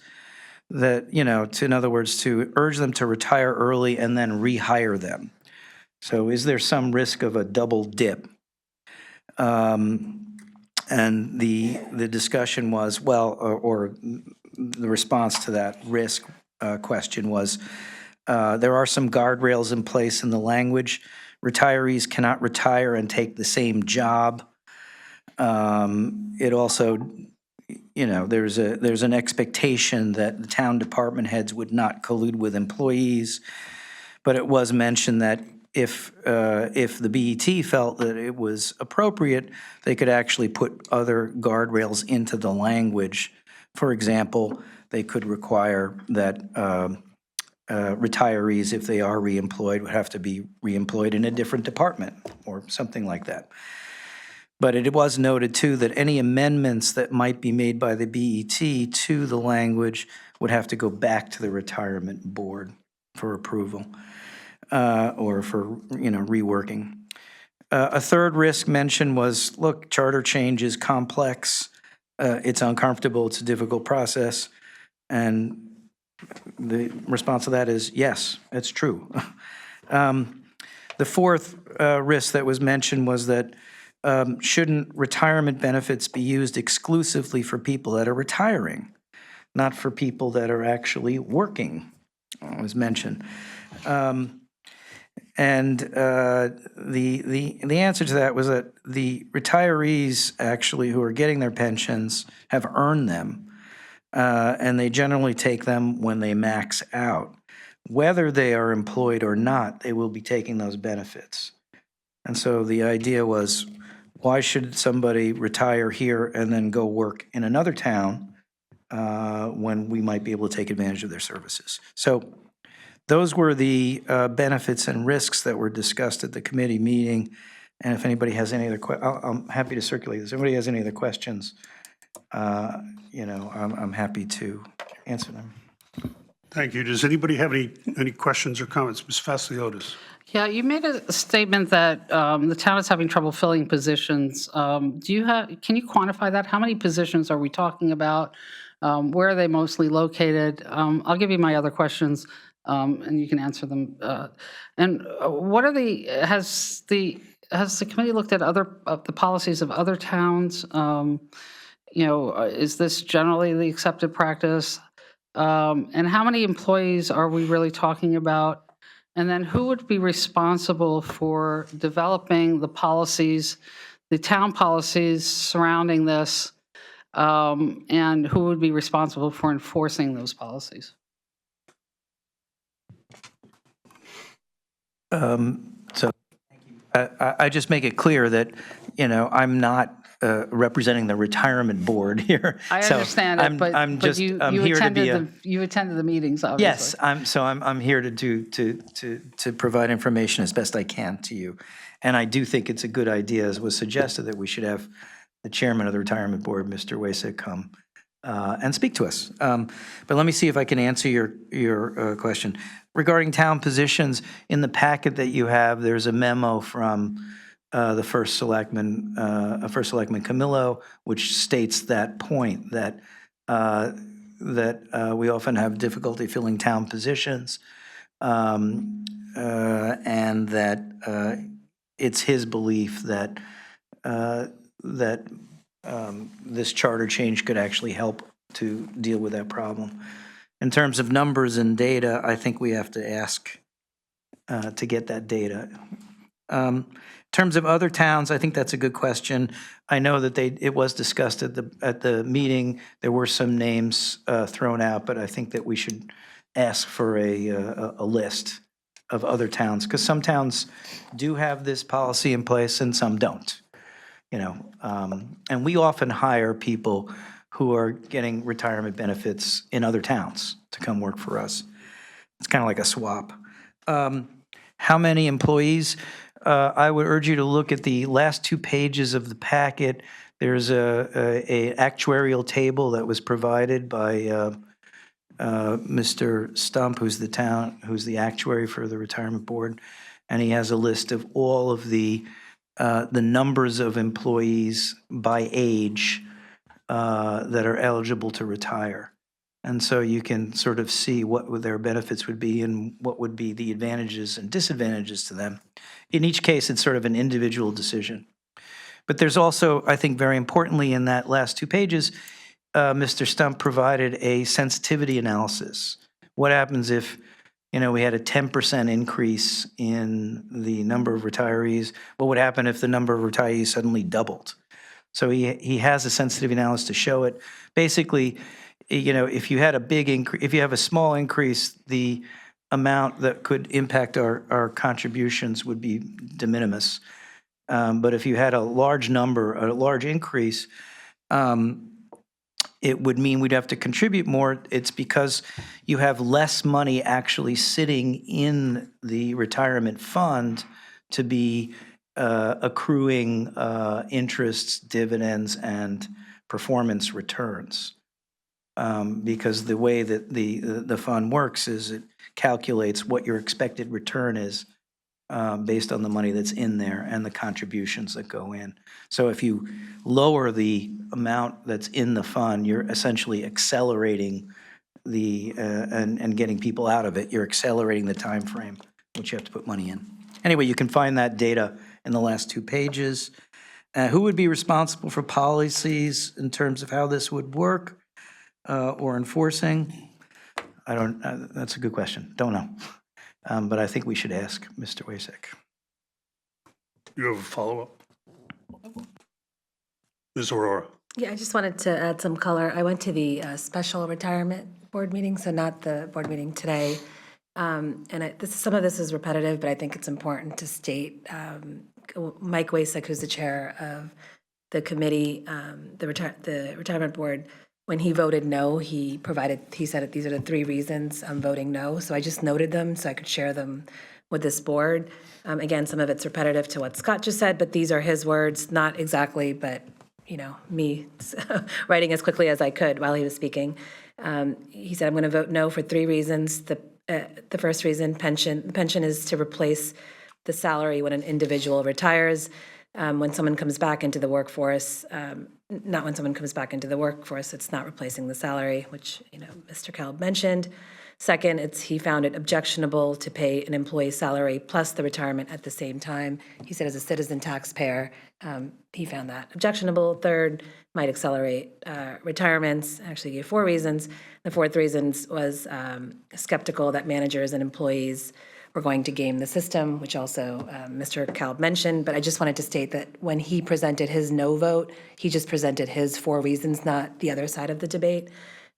that, in other words, to urge them to retire early and then rehire them? So is there some risk of a double dip? And the discussion was, or the response to that risk question was, there are some guardrails in place in the language. Retirees cannot retire and take the same job. It also, there's an expectation that the town department heads would not collude with employees. But it was mentioned that if the BET felt that it was appropriate, they could actually put other guardrails into the language. For example, they could require that retirees, if they are reemployed, would have to be reemployed in a different department or something like that. But it was noted, too, that any amendments that might be made by the BET to the language would have to go back to the retirement board for approval or for, reworking. A third risk mentioned was, look, charter change is complex. It's uncomfortable. It's a difficult process. And the response to that is, yes, it's true. The fourth risk that was mentioned was that shouldn't retirement benefits be used exclusively for people that are retiring, not for people that are actually working, was mentioned. And the answer to that was that the retirees actually who are getting their pensions have earned them. And they generally take them when they max out. Whether they are employed or not, they will be taking those benefits. And so the idea was, why should somebody retire here and then go work in another town when we might be able to take advantage of their services? So those were the benefits and risks that were discussed at the committee meeting. And if anybody has any other questions, I'm happy to circulate this. If anybody has any other questions, I'm happy to answer them. Thank you. Does anybody have any questions or comments? Ms. Fasliotis? Yeah, you made a statement that the town is having trouble filling positions. Can you quantify that? How many positions are we talking about? Where are they mostly located? I'll give you my other questions, and you can answer them. And what are has the has the committee looked at the policies of other towns? Is this generally the accepted practice? And how many employees are we really talking about? And then who would be responsible for developing the policies, the town policies surrounding this? And who would be responsible for enforcing those policies? So I just make it clear that, I'm not representing the retirement board here. I So understand I'm- it, but I'm but just- you I'm you here to attended be a- you attended the meetings, obviously. Yes, I'm here to provide information as best I can to you. And I do think it's a good idea, as was suggested, that we should have the chairman of the retirement board, Mr. Wasek, come and speak to us. But let me see if I can answer your question. Regarding town positions, in the packet that you have, there's a memo from the First Selectman Camillo, which states that point, that we often have difficulty filling town positions, and that it's his belief that this charter change could actually help to deal with that problem. In terms of numbers and data, I think we have to ask to get that data. In terms of other towns, I think that's a good question. I know that it was discussed at the meeting. There were some names thrown out, but I think that we should ask for a list of other towns, because some towns do have this policy in place and some don't. And we often hire people who are getting retirement benefits in other towns to come work for us. It's kind of like a swap. How many employees? I would urge you to look at the last 2 pages of the packet. There's a actuarial table that was provided by Mr. Stump, who's the actuary for the retirement board, and he has a list of all of the numbers of employees by age that are eligible to retire. And so you can sort of see what their benefits would be and what would be the advantages and disadvantages to them. In each case, it's sort of an individual decision. But there's also, I think very importantly, in that last 2 pages, Mr. Stump provided a sensitivity analysis. What happens if, we had a 10% increase in the number of retirees? What would happen if the number of retirees suddenly doubled? So he has a sensitivity analysis to show it. Basically, if you had a big increase, if you have a small increase, the amount that could impact our contributions would be de minimis. But if you had a large increase, it would mean we'd have to contribute more. It's because you have less money actually sitting in the retirement fund to be accruing interests, dividends, and performance returns. Because the way that the fund works is it calculates what your expected return is based on the money that's in there and the contributions that go in. So if you lower the amount that's in the fund, you're essentially accelerating and getting people out of it. You're accelerating the time frame which you have to put money in. Anyway, you can find that data in the last 2 pages. Who would be responsible for policies in terms of how this would work or enforcing? That's a good question. Don't know. But I think we should ask Mr. Wasek. You have a follow-up? Ms. Aurora? Yeah, I just wanted to add some color. I went to the special retirement board meeting, so not the board meeting today. And some of this is repetitive, but I think it's important to state, Mike Wasek, who's the chair of the committee, the retirement board, when he voted no, he said that these are the 3 reasons I'm voting no. So I just noted them so I could share them with this board. Again, some of it's repetitive to what Scott just said, but these are his words, not exactly, but me writing as quickly as I could while he was speaking. He said, I'm going to vote no for 3 reasons. The first reason, pension. The pension is to replace the salary when an individual retires. When someone comes back into the workforce, not when someone comes back into the workforce, it's not replacing the salary, which Mr. Kalb mentioned. Second, he found it objectionable to pay an employee's salary plus the retirement at the same time. He said as a citizen taxpayer, he found that objectionable. Third, might accelerate retirements. Actually gave 4 reasons. The fourth reason was skeptical that managers and employees were going to game the system, which also Mr. Kalb mentioned. But I just wanted to state that when he presented his no vote, he just presented his 4 reasons, not the other side of the debate.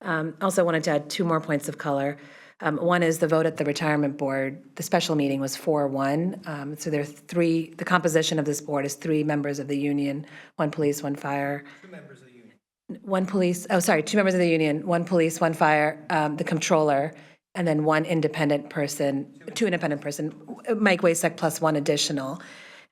Also wanted to add 2 more points of color. One is the vote at the retirement board. The special meeting was 4-1. So there are 3, the composition of this board is 3 members of the union, 1 police, 1 fire. 2 members of the union. 1 police, 2 members of the union, 1 police, 1 fire, the controller, and then 1 independent person, 2 independent person, Mike Wasek plus 1 additional.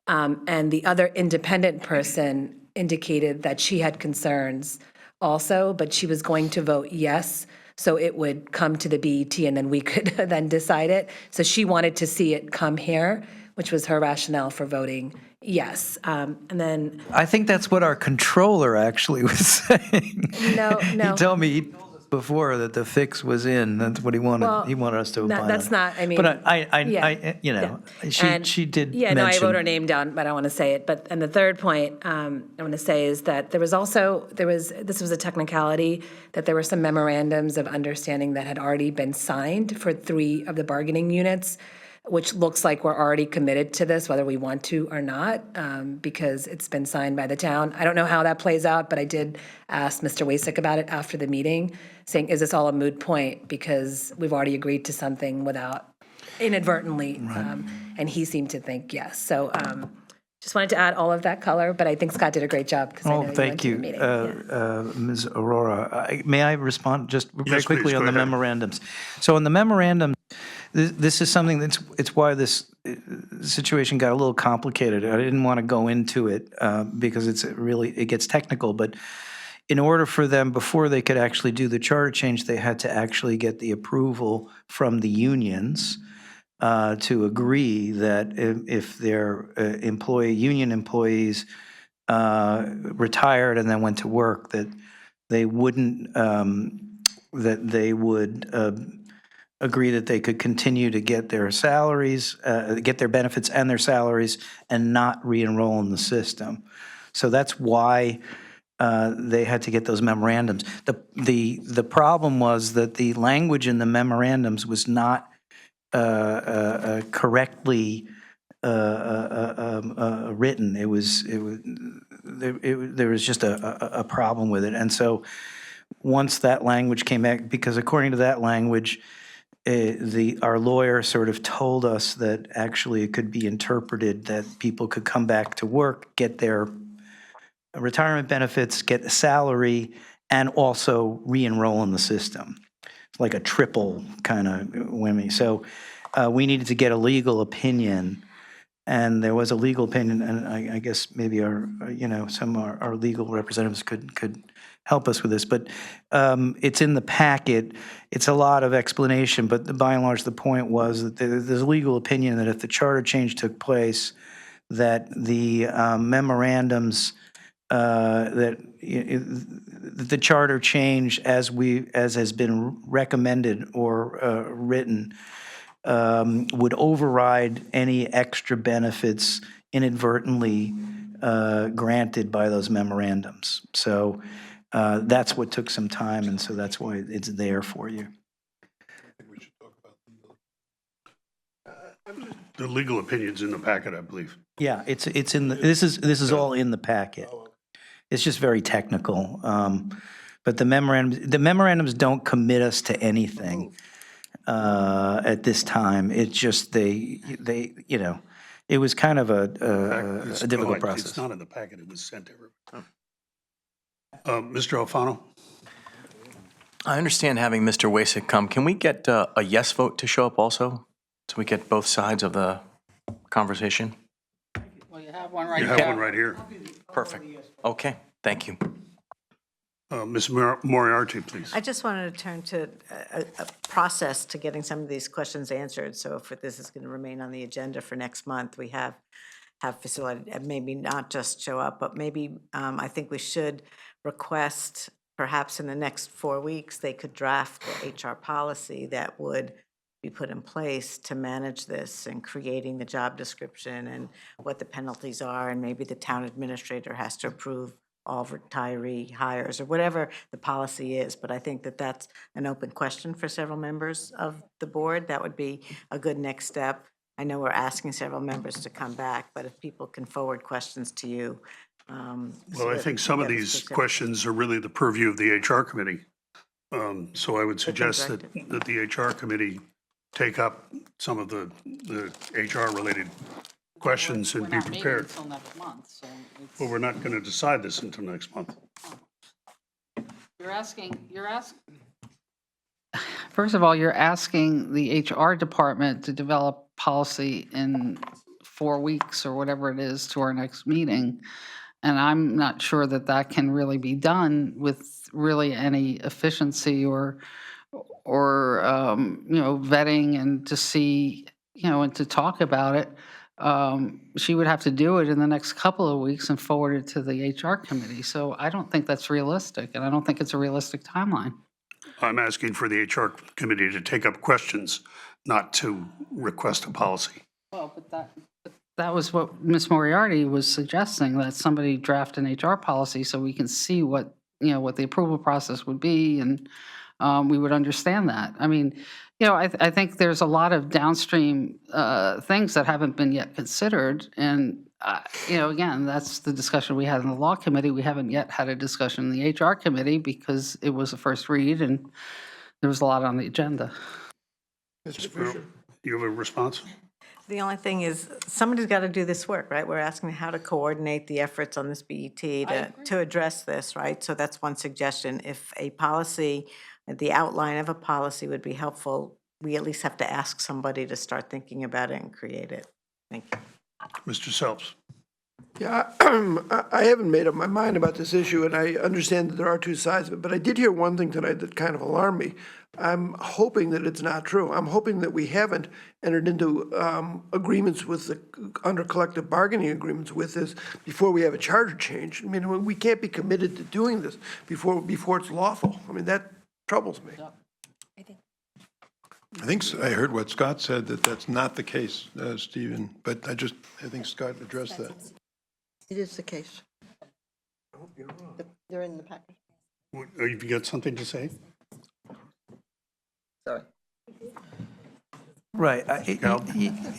And the other independent person indicated that she had concerns also, but she was going to vote yes, so it would come to the BET and then we could then decide it. So she wanted to see it come here, which was her rationale for voting yes. And then, I think that's what our controller actually was saying. no. He told me before that the fix was in. That's what he wanted. Well, He wanted us to opine on that's it. not, I mean. But I you yeah, know, yeah. she did Yeah, no, I mention. wrote her name down, but I don't want to say it. And the third point I want to say is that this was a technicality, that there were some memorandums of understanding that had already been signed for 3 of the bargaining units, which looks like we're already committed to this, whether we want to or not, because it's been signed by the town. I don't know how that plays out, but I did ask Mr. Wasek about it after the meeting, saying, is this all a moot point? Because we've already agreed to something without inadvertently. And he seemed to think yes. So just wanted to add all of that color, but I think Scott did a great job because I know Oh, you went thank to the you, meeting. Yeah. Ms. Aurora. May I respond just very Yes, quickly please, on go the ahead. memorandums? So in the memorandum, this is something it's why this situation got a little complicated. I didn't want to go into it because it gets technical, but in order for them, before they could actually do the charter change, they had to actually get the approval from the unions to agree that if their union employees retired and then went to work, that they wouldn't, that they would agree that they could continue to get their salaries, get their benefits and their salaries, and not re-enroll in the system. So that's why they had to get those memorandums. The problem was that the language in the memorandums was not correctly written. There was just a problem with it. And so once that language came back, because according to that language, our lawyer sort of told us that actually it could be interpreted that people could come back to work, get their retirement benefits, get a salary, and also re-enroll in the system. It's like a triple kind of whammy. So we needed to get a legal opinion, and there was a legal opinion, and I guess maybe our legal representatives could help us with this, but it's in the packet. It's a lot of explanation, but by and large, the point was that there's a legal opinion that if the charter change took place, that the memorandums that the charter change as has been recommended or written would override any extra benefits inadvertently granted by those memorandums. So that's what took some time, and so that's why it's there for you. The legal opinion's in the packet, I believe. Yeah, it's in the, this is all in the packet. It's just very technical. But the memorandums don't commit us to anything at this time. It's just they it was kind of a difficult process. It's not in the packet, it was sent to everybody. Mr. Alfano? I understand having Mr. Wasek come. Can we get a yes vote to show up also? So we get both sides of the conversation? Well, you have one right You here. have one right here. Perfect. Okay, thank you. Ms. Moriarty, please. I just wanted to turn to a process to getting some of these questions answered. So if this is going to remain on the agenda for next month, we have facility, maybe not just show up, but maybe I think we should request perhaps in the next 4 weeks, they could draft the HR policy that would be put in place to manage this and creating the job description and what the penalties are, and maybe the town administrator has to approve all retiree hires or whatever the policy is. But I think that that's an open question for several members of the board. That would be a good next step. I know we're asking several members to come back, but if people can forward questions to you. Well, I think some of these questions are really the purview of the HR committee. So I would suggest that the HR committee take up some of the HR-related questions and be prepared. Until next month, so it's. Well, we're not going to decide this until next month. You're asking, first of all, you're asking the HR department to develop policy in 4 weeks or whatever it is to our next meeting. And I'm not sure that that can really be done with really any efficiency or vetting and to see, and to talk about it. She would have to do it in the next couple of weeks and forward it to the HR committee. So I don't think that's realistic, and I don't think it's a realistic timeline. I'm asking for the HR committee to take up questions, not to request a policy. Well, but that was what Ms. Moriarty was suggesting, that somebody draft an HR policy so we can see what the approval process would be, and we would understand that. I mean, I think there's a lot of downstream things that haven't been yet considered. And, again, that's the discussion we had in the law committee. We haven't yet had a discussion in the HR committee because it was a first read and there was a lot on the agenda. Mr. Fisher? You have a response? The only thing is, somebody's got to do this work, right? We're asking how to coordinate the efforts on this BET to address this, right? So that's one suggestion. If a policy, the outline of a policy would be helpful, we at least have to ask somebody to start thinking about it and create it. Thank you. Mr. Selps? Yeah, I haven't made up my mind about this issue, and I understand that there are two sides of it, but I did hear one thing tonight that kind of alarmed me. I'm hoping that it's not true. I'm hoping that we haven't entered into agreements with under collective bargaining agreements with this before we have a charter change. I mean, we can't be committed to doing this before it's lawful. I mean, that troubles me. I think I heard what Scott said, that that's not the case, Stephen, but I think Scott addressed that. It is the case. They're in the package. Have you got something to say? Sorry. Right.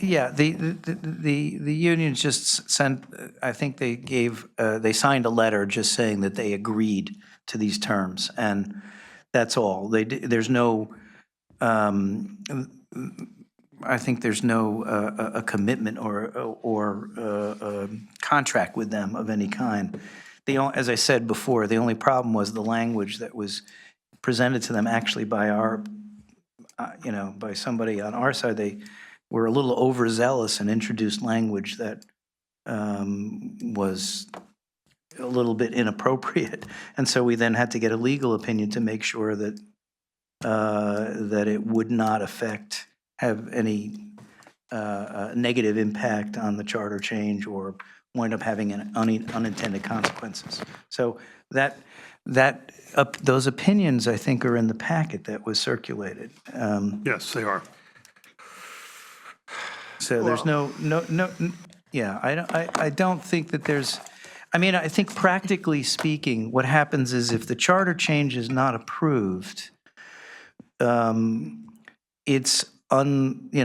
Yeah, the unions just sent, I think they signed a letter just saying that they agreed to these terms, and that's all. There's no, I think there's no a commitment or a contract with them of any kind. As I said before, the only problem was the language that was presented to them actually by by somebody on our side. They were a little overzealous and introduced language that was a little bit inappropriate. And so we then had to get a legal opinion to make sure that that it would not have any negative impact on the charter change or wind up having unintended consequences. So those opinions, I think, are in the packet that was circulated. Yes, they are. So there's I don't think that there's, I think practically speaking, what happens is if the charter change is not approved, it's unlikely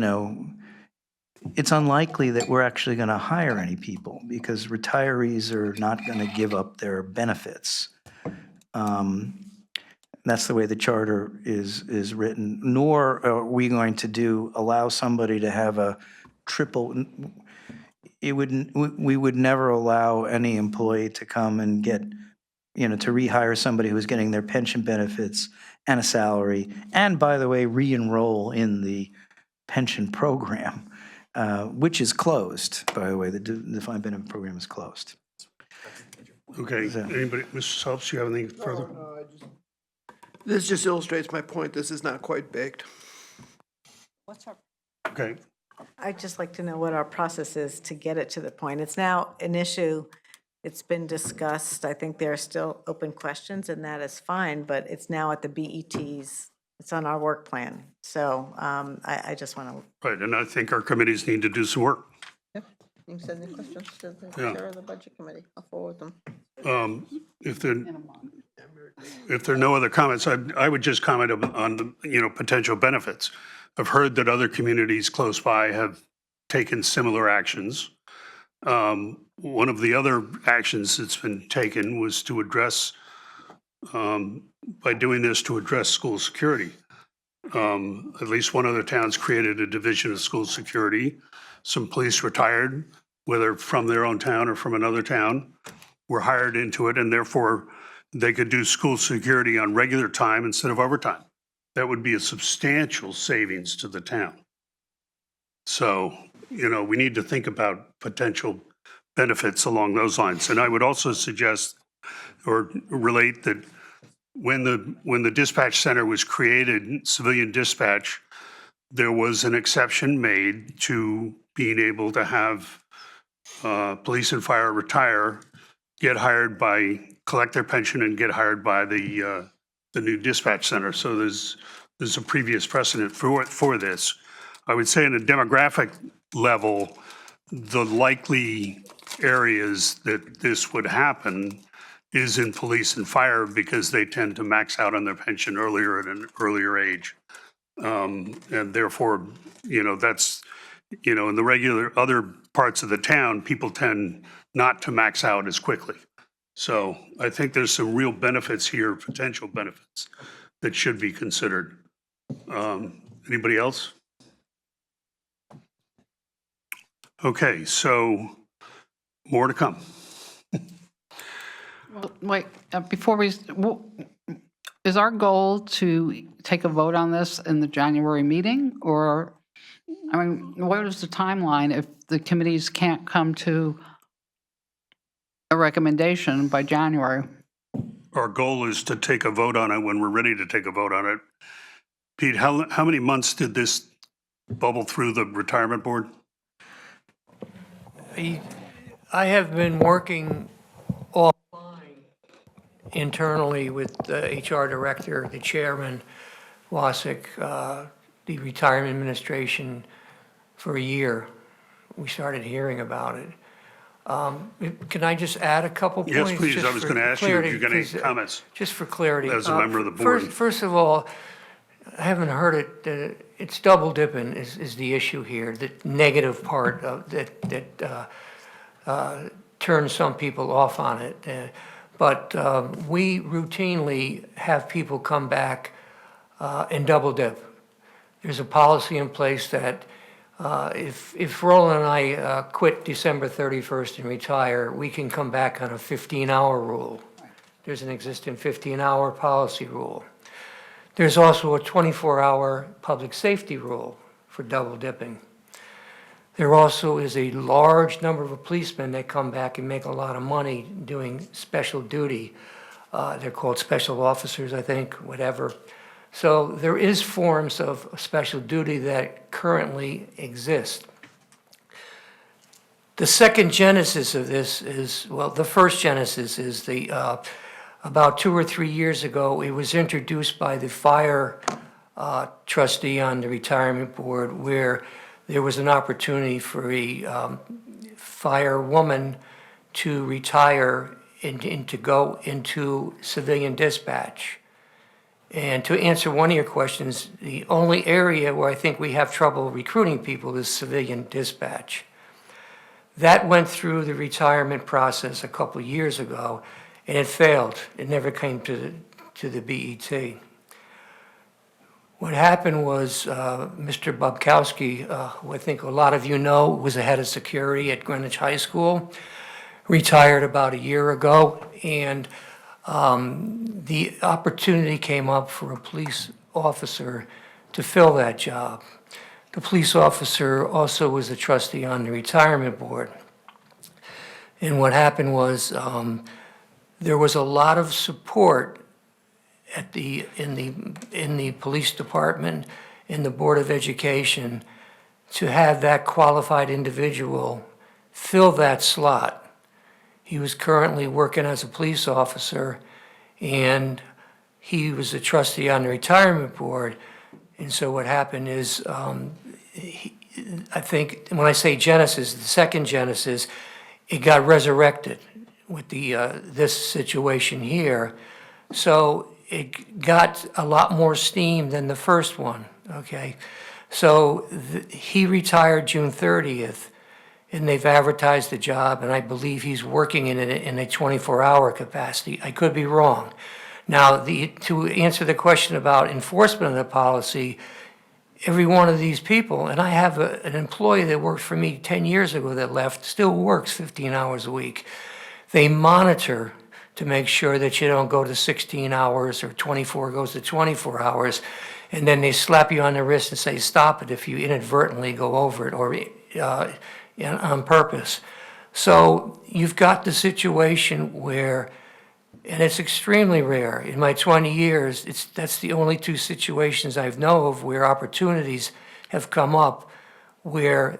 that we're actually going to hire any people because retirees are not going to give up their benefits. That's the way the charter is written. Nor are we going to allow somebody to have a triple. We would never allow any employee to come and get, to rehire somebody who's getting their pension benefits and a salary, and by the way, re-enroll in the pension program, which is closed, by the way. The defined benefit program is closed. Okay, anybody, Mr. Selps, do you have anything further? This just illustrates my point. This is not quite baked. Okay. I'd just like to know what our process is to get it to the point. It's now an issue It's been discussed. I think there are still open questions, and that is fine, but it's now at the BET's, it's on our work plan. So I just want to, Right, and I think our committees need to do some work. Yep. You can send the questions to the Yeah. chair of the budget committee. I'll forward them. If there are no other comments, I would just comment on the, potential benefits. I've heard that other communities close by have taken similar actions. One of the other actions that's been taken was to address, by doing this, to address school security. At least one other town's created a division of school security. Some police retired, whether from their own town or from another town, were hired into it, and therefore they could do school security on regular time instead of overtime. That would be a substantial savings to the town. So, we need to think about potential benefits along those lines. And I would also suggest or relate that when the dispatch center was created, civilian dispatch, there was an exception made to being able to have police and fire retire, get hired by, collect their pension and get hired by the new dispatch center. So there's a previous precedent for this. I would say in a demographic level, the likely areas that this would happen is in police and fire because they tend to max out on their pension earlier at an earlier age. And therefore, that's, in the regular other parts of the town, people tend not to max out as quickly. So I think there's some real benefits here, potential benefits that should be considered. Anybody else? Okay, so more to come. Well, wait, before we, is our goal to take a vote on this in the January meeting? Or, what is the timeline if the committees can't come to a recommendation by January? Our goal is to take a vote on it when we're ready to take a vote on it. Pete, how many months did this bubble through the retirement board? I have been working offline internally with the HR director, the chairman, Wasik, the retirement administration for a year. We started hearing about it. Can I just add a couple points? Yes, please. I was going to ask you if you got any comments. Just for clarity. As a member of the board. First of all, I haven't heard it, it's double dipping is the issue here, the negative part of that turns some people off on it. But we routinely have people come back and double dip. There's a policy in place that if Roland and I quit December 31st and retire, we can come back on a 15-hour rule. There's an existing 15-hour policy rule. There's also a 24-hour public safety rule for double dipping. There also is a large number of policemen that come back and make a lot of money doing special duty. They're called special officers, I think, whatever. So there is forms of special duty that currently exist. The second genesis of this is, well, the first genesis is about 2 or 3 years ago, it was introduced by the fire trustee on the retirement board, where there was an opportunity for a firewoman to retire and to go into civilian dispatch. And to answer one of your questions, the only area where I think we have trouble recruiting people is civilian dispatch. That went through the retirement process a couple of years ago, and it failed. It never came to the BET. What happened was Mr. Bobkowski, who I think a lot of you know, was the head of security at Greenwich High School, retired about a year ago, and the opportunity came up for a police officer to fill that job. The police officer also was a trustee on the retirement board. And what happened was there was a lot of support at in the police department, in the Board of Education, to have that qualified individual fill that slot. He was currently working as a police officer, and he was a trustee on the retirement board. And so what happened is, I think, when I say Genesis, the second Genesis, it got resurrected with this situation here. So it got a lot more steam than the first one, okay? So he retired June 30th, and they've advertised the job, and I believe he's working in a 24-hour capacity. I could be wrong. Now, to answer the question about enforcement of the policy, every one of these people, and I have an employee that worked for me 10 years ago that left, still works 15 hours a week. They monitor to make sure that you don't go to 16 hours or 24 goes to 24 hours, and then they slap you on the wrist and say, stop it if you inadvertently go over it or on purpose. So you've got the situation where, and it's extremely rare, in my 20 years, that's the only two situations I know of where opportunities have come up where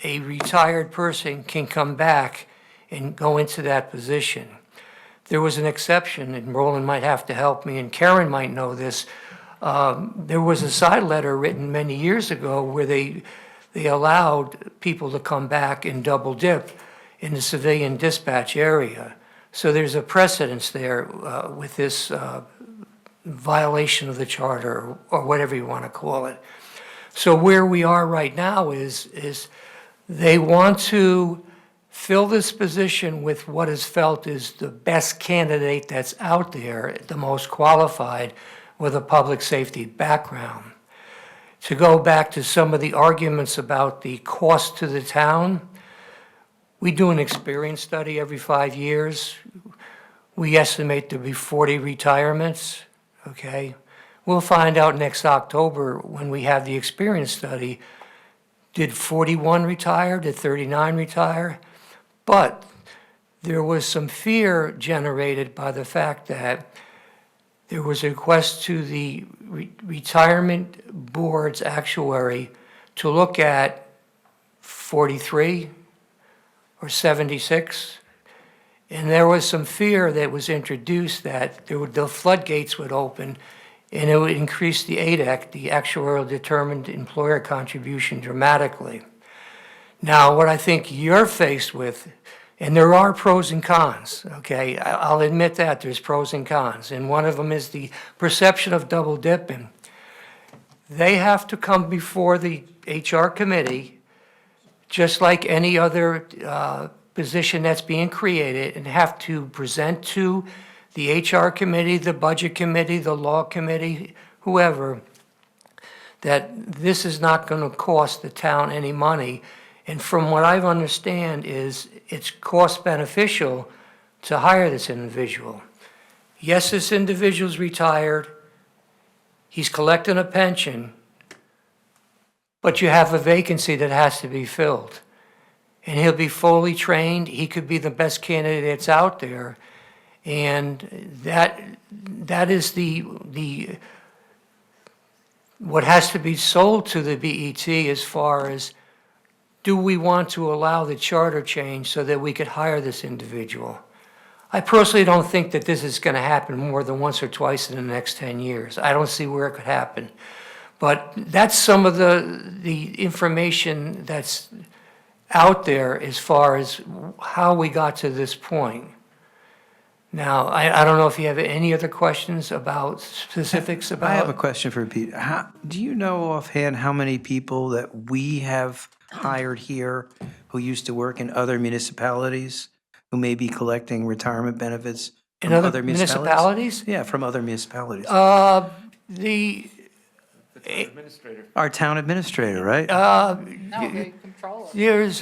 a retired person can come back and go into that position. There was an exception, and Roland might have to help me, and Karen might know this. There was a side letter written many years ago where they allowed people to come back and double dip in the civilian dispatch area. So there's a precedence there with this violation of the charter, or whatever you want to call it. So where we are right now is they want to fill this position with what is felt is the best candidate that's out there, the most qualified, with a public safety background. To go back to some of the arguments about the cost to the town, we do an experience study every 5 years. We estimate there'll be 40 retirements, okay? We'll find out next October when we have the experience study. Did 41 retire? Did 39 retire? But there was some fear generated by the fact that there was a request to the retirement board's actuary to look at 43 or 76. And there was some fear that was introduced that the floodgates would open and it would increase the ADEC, the actuarial determined employer contribution, dramatically. Now, what I think you're faced with, and there are pros and cons, okay? I'll admit that there's pros and cons, and one of them is the perception of double dipping. They have to come before the HR committee, just like any other position that's being created, and have to present to the HR committee, the budget committee, the law committee, whoever, that this is not going to cost the town any money. And from what I understand is it's cost beneficial to hire this individual. Yes, this individual's retired, he's collecting a pension, but you have a vacancy that has to be filled. And he'll be fully trained, he could be the best candidate that's out there. And that is what has to be sold to the BET as far as, do we want to allow the charter change so that we could hire this individual? I personally don't think that this is going to happen more than once or twice in the next 10 years. I don't see where it could happen. But that's some of the information that's out there as far as how we got to this point. Now, I don't know if you have any other questions about specifics about. I have a question for Pete. Do you know offhand how many people that we have hired here who used to work in other municipalities who may be collecting retirement benefits In from other municipalities? Yeah, from other municipalities. Our town administrator, right? No, they control it. There's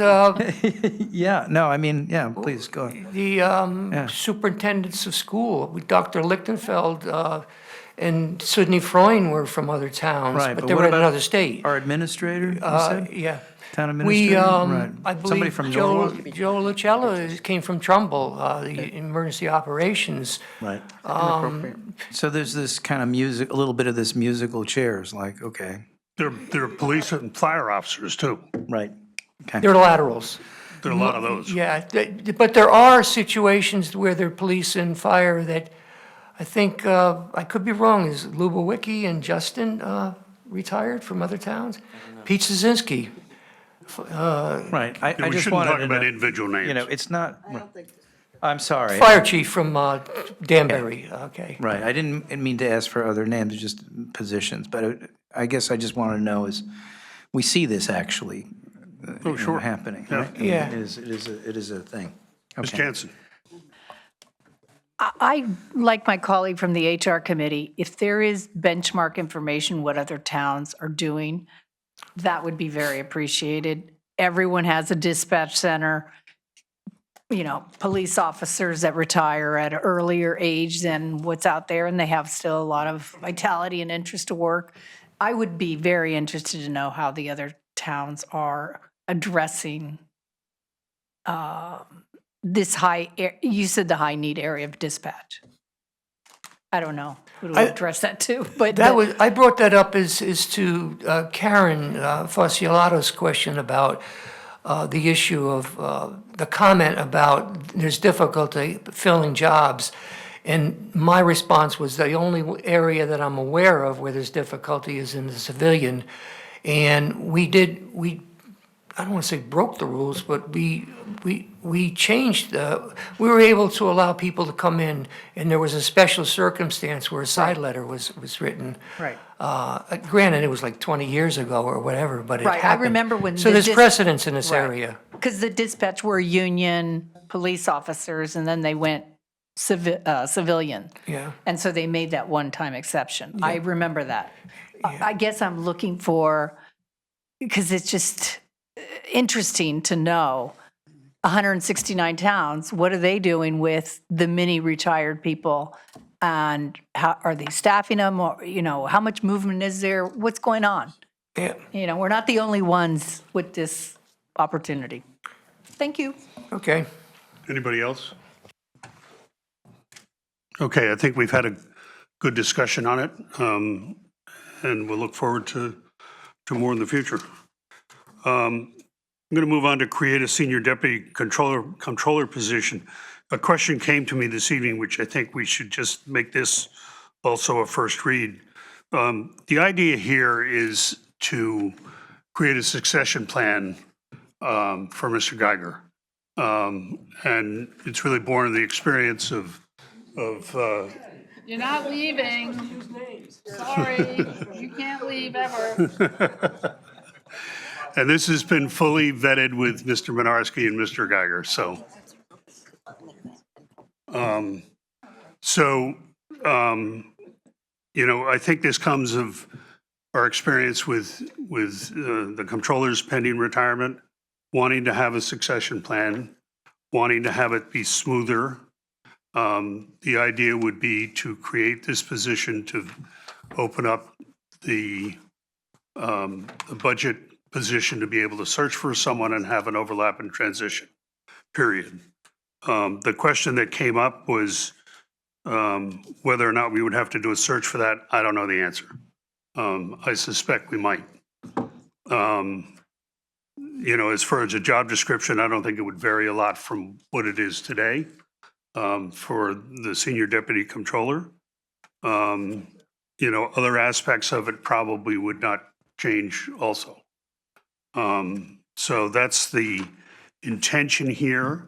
Yeah, no, I mean, yeah, please, go ahead. the superintendents of school, Dr. Lichtenfeld and Sidney Freund were from other towns, Right, but they what were in about another state. Our administrator, you said? Yeah. Town We, administrator? Right. I Somebody believe from Joe Norwalk? Lucella came from Trumbull, the emergency operations. Right. So there's this kind of music, a little bit of this musical chairs, like, okay, They're police and fire officers too. right, okay. They're laterals. There are a lot of those. Yeah, but there are situations where there are police and fire that, I think, I could be wrong, is Lubawicki and Justin retired from other towns? Pete Szynski. Right, I We just shouldn't wanted talk to about know, individual names. you know, it's not, I'm sorry. Fire chief from Danbury, okay. Right, I didn't mean to ask for other names, just positions, but I guess I just want to know is, we see this actually sure. happening, Yeah. right? Yeah. It is a thing. Ms. Okay. Jansen? I, like my colleague from the HR committee, if there is benchmark information, what other towns are doing, that would be very appreciated. Everyone has a dispatch center, you know, police officers that retire at an earlier age than what's out there, and they have still a lot of vitality and interest to work. I would be very interested to know how the other towns are addressing this you said the high need area of dispatch. I don't know who to address that to, but. I brought that up as to Karen Fosciolato's question about the issue of the comment about there's difficulty filling jobs. And my response was the only area that I'm aware of where there's difficulty is in the civilian. And I don't want to say broke the rules, but we changed we were able to allow people to come in, and there was a special circumstance where a side letter was written. Right. Granted, it was like 20 years ago or whatever, but it Right, I happened. remember when. So there's precedence in this Right. area. Because the dispatch were union police officers, and then they went civilian. Yeah. And so they made that one-time exception. I remember that. I guess I'm looking for, because it's just interesting to know, 169 towns, what are they doing with the many retired people? And how, are they staffing them, or, you know, how much movement is there? What's going on? Yeah. You know, we're not the only ones with this opportunity. Thank you. Okay. Anybody else? Okay, I think we've had a good discussion on it, and we'll look forward to more in the future. I'm going to move on to create a senior deputy controller position. A question came to me this evening, which I think we should just make this also a first read. The idea here is to create a succession plan for Mr. Geiger. And it's really born of the experience of You're not leaving. Sorry, you can't leave ever. and this has been fully vetted with Mr. Menarski and Mr. Geiger, so. You know, I think this comes of our experience with the controller's pending retirement, wanting to have a succession plan, wanting to have it be smoother. The idea would be to create this position to open up the budget position to be able to search for someone and have an overlap and transition, period. The question that came up was whether or not we would have to do a search for that. I don't know the answer. I suspect we might. You know, as far as a job description, I don't think it would vary a lot from what it is today for the senior deputy controller. You know, other aspects of it probably would not change also. So that's the intention here.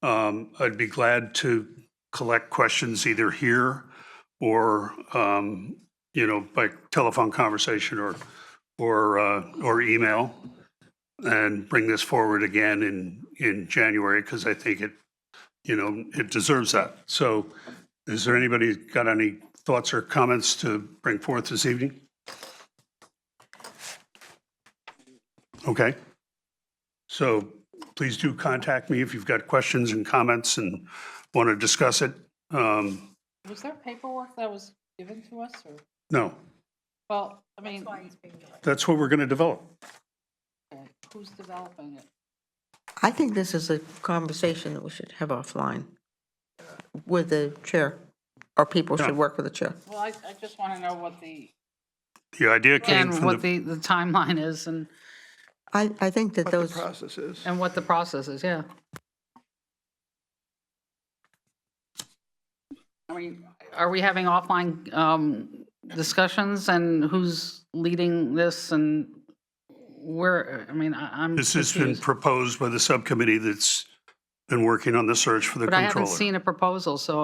I'd be glad to collect questions either here or, you know, by telephone conversation or email, and bring this forward again in January, because I think it, you know, it deserves that. So is there anybody got any thoughts or comments to bring forth this evening? Okay. So please do contact me if you've got questions and comments and want to discuss it. Was there paperwork that was given to us, or? No, Well, I mean, that's what we're going to develop. who's developing it? I think this is a conversation that we should have offline with the chair, or people should work with the chair. Well, I just want to know what the, The idea came and from what the timeline is, and I think that what the those, process is. And what the process is, yeah. I mean, are we having offline discussions and who's leading this and where, I mean, I'm This has been confused. proposed by the subcommittee that's been working on the search for the But I haven't controller. seen a proposal, so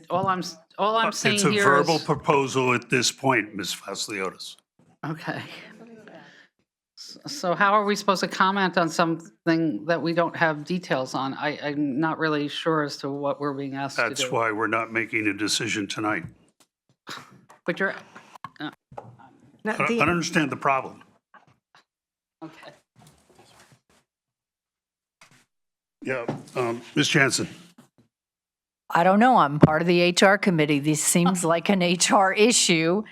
all I'm seeing It's a here verbal is. proposal at this point, Ms. Vasiliotis. Okay. So how are we supposed to comment on something that we don't have details on? I'm not really sure as to what we're being asked to do. That's why we're not making a decision tonight. But you're, No, I don't understand the problem. okay. Yeah, Ms. Jansen. I don't know, I'm part of the HR committee. This seems like an HR issue,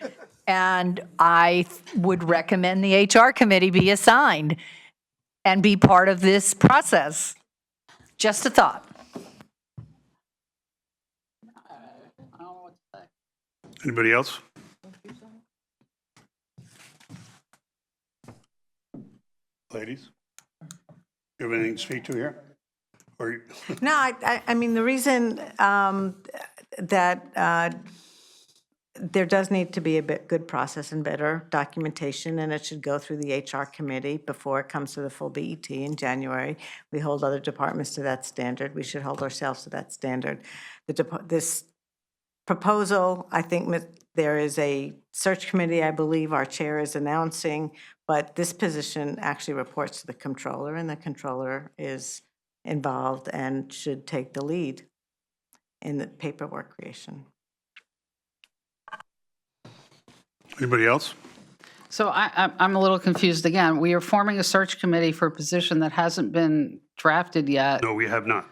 and I would recommend the HR committee be assigned and be part of this process. Just a thought. Anybody else? Ladies? You have anything to speak to here? Or, No, I mean, the reason that there does need to be a good process and better documentation, and it should go through the HR committee before it comes to the full BET in January. We hold other departments to that standard. We should hold ourselves to that standard. This proposal, I think there is a search committee, I believe our chair is announcing, but this position actually reports to the controller, and the controller is involved and should take the lead in the paperwork creation. anybody else? So I'm a little confused again. We are forming a search committee for a position that hasn't been drafted yet. No, we have not.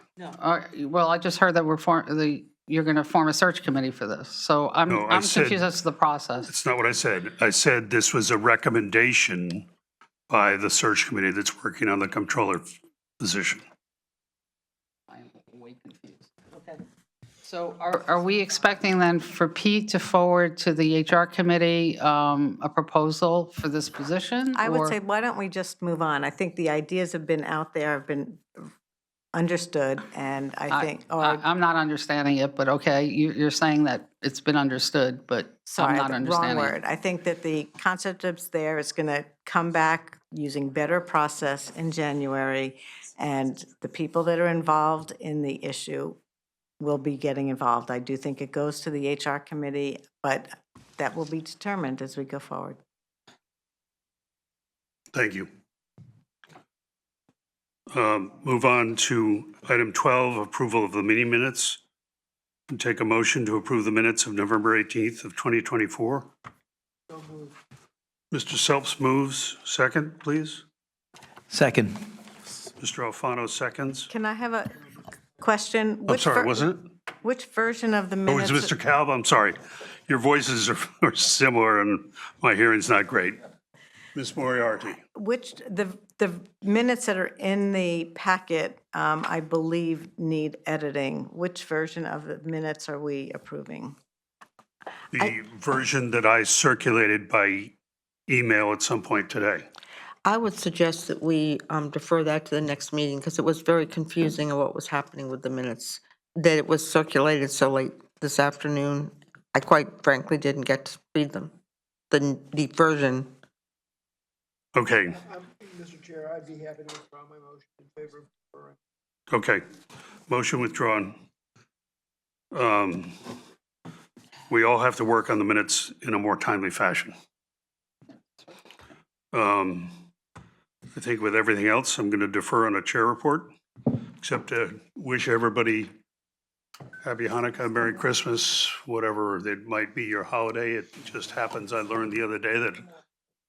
Well, I just heard that you're going to form a search committee for this. So I'm No, I said- confused as to the process. That's not what I said. I said this was a recommendation by the search committee that's working on the controller position. I'm way confused. Okay. So are we expecting then for Pete to forward to the HR committee a proposal for this position? I would or- say, why don't we just move on? I think the ideas have been out there, have been understood, and I think, I'm not understanding it, but okay, you're saying that it's been understood, but I'm sorry, not wrong understanding it. word. I think that the concept is there, it's going to come back using better process in January, and the people that are involved in the issue will be getting involved. I do think it goes to the HR committee, but that will be determined as we go forward. Thank you. Move on to item 12, approval of the meeting minutes. And take a motion to approve the minutes of November 18th of 2024. Mr. Selps moves. Second, please. Second. Mr. Alfano seconds. Can I have a question? I'm sorry, wasn't it? Which version of the Oh, minutes? it's Mr. Calvo. I'm sorry. Your voices are similar and my hearing's not great. Ms. Moriarty. The minutes that are in the packet, I believe, need editing. Which version of the minutes are we approving? The version that I circulated by email at some point today. I would suggest that we defer that to the next meeting because it was very confusing of what was happening with the minutes, that it was circulated so late this afternoon. I quite frankly didn't get to read them, the version. Okay, Mr. Chair, I'd be happy to withdraw my motion in favor of deferring. okay. Motion withdrawn. We all have to work on the minutes in a more timely fashion. I think with everything else, I'm going to defer on a chair report, except to wish everybody Happy Hanukkah, Merry Christmas, whatever it might be your holiday. It just happens, I learned the other day that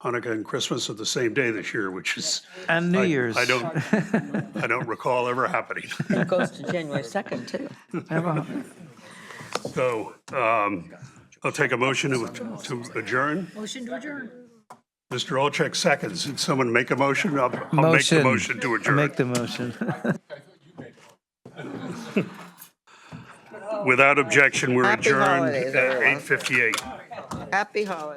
Hanukkah and Christmas are the same day this year, which is. And New Year's. I don't recall ever happening. It goes to January 2nd, too. So I'll take a motion to adjourn. Motion to adjourn. Mr. Olczek seconds. Did someone make a motion? I'll make the motion to adjourn. Make the motion. Without objection, we're Happy adjourned holidays, at everyone. 8:58. Happy holidays.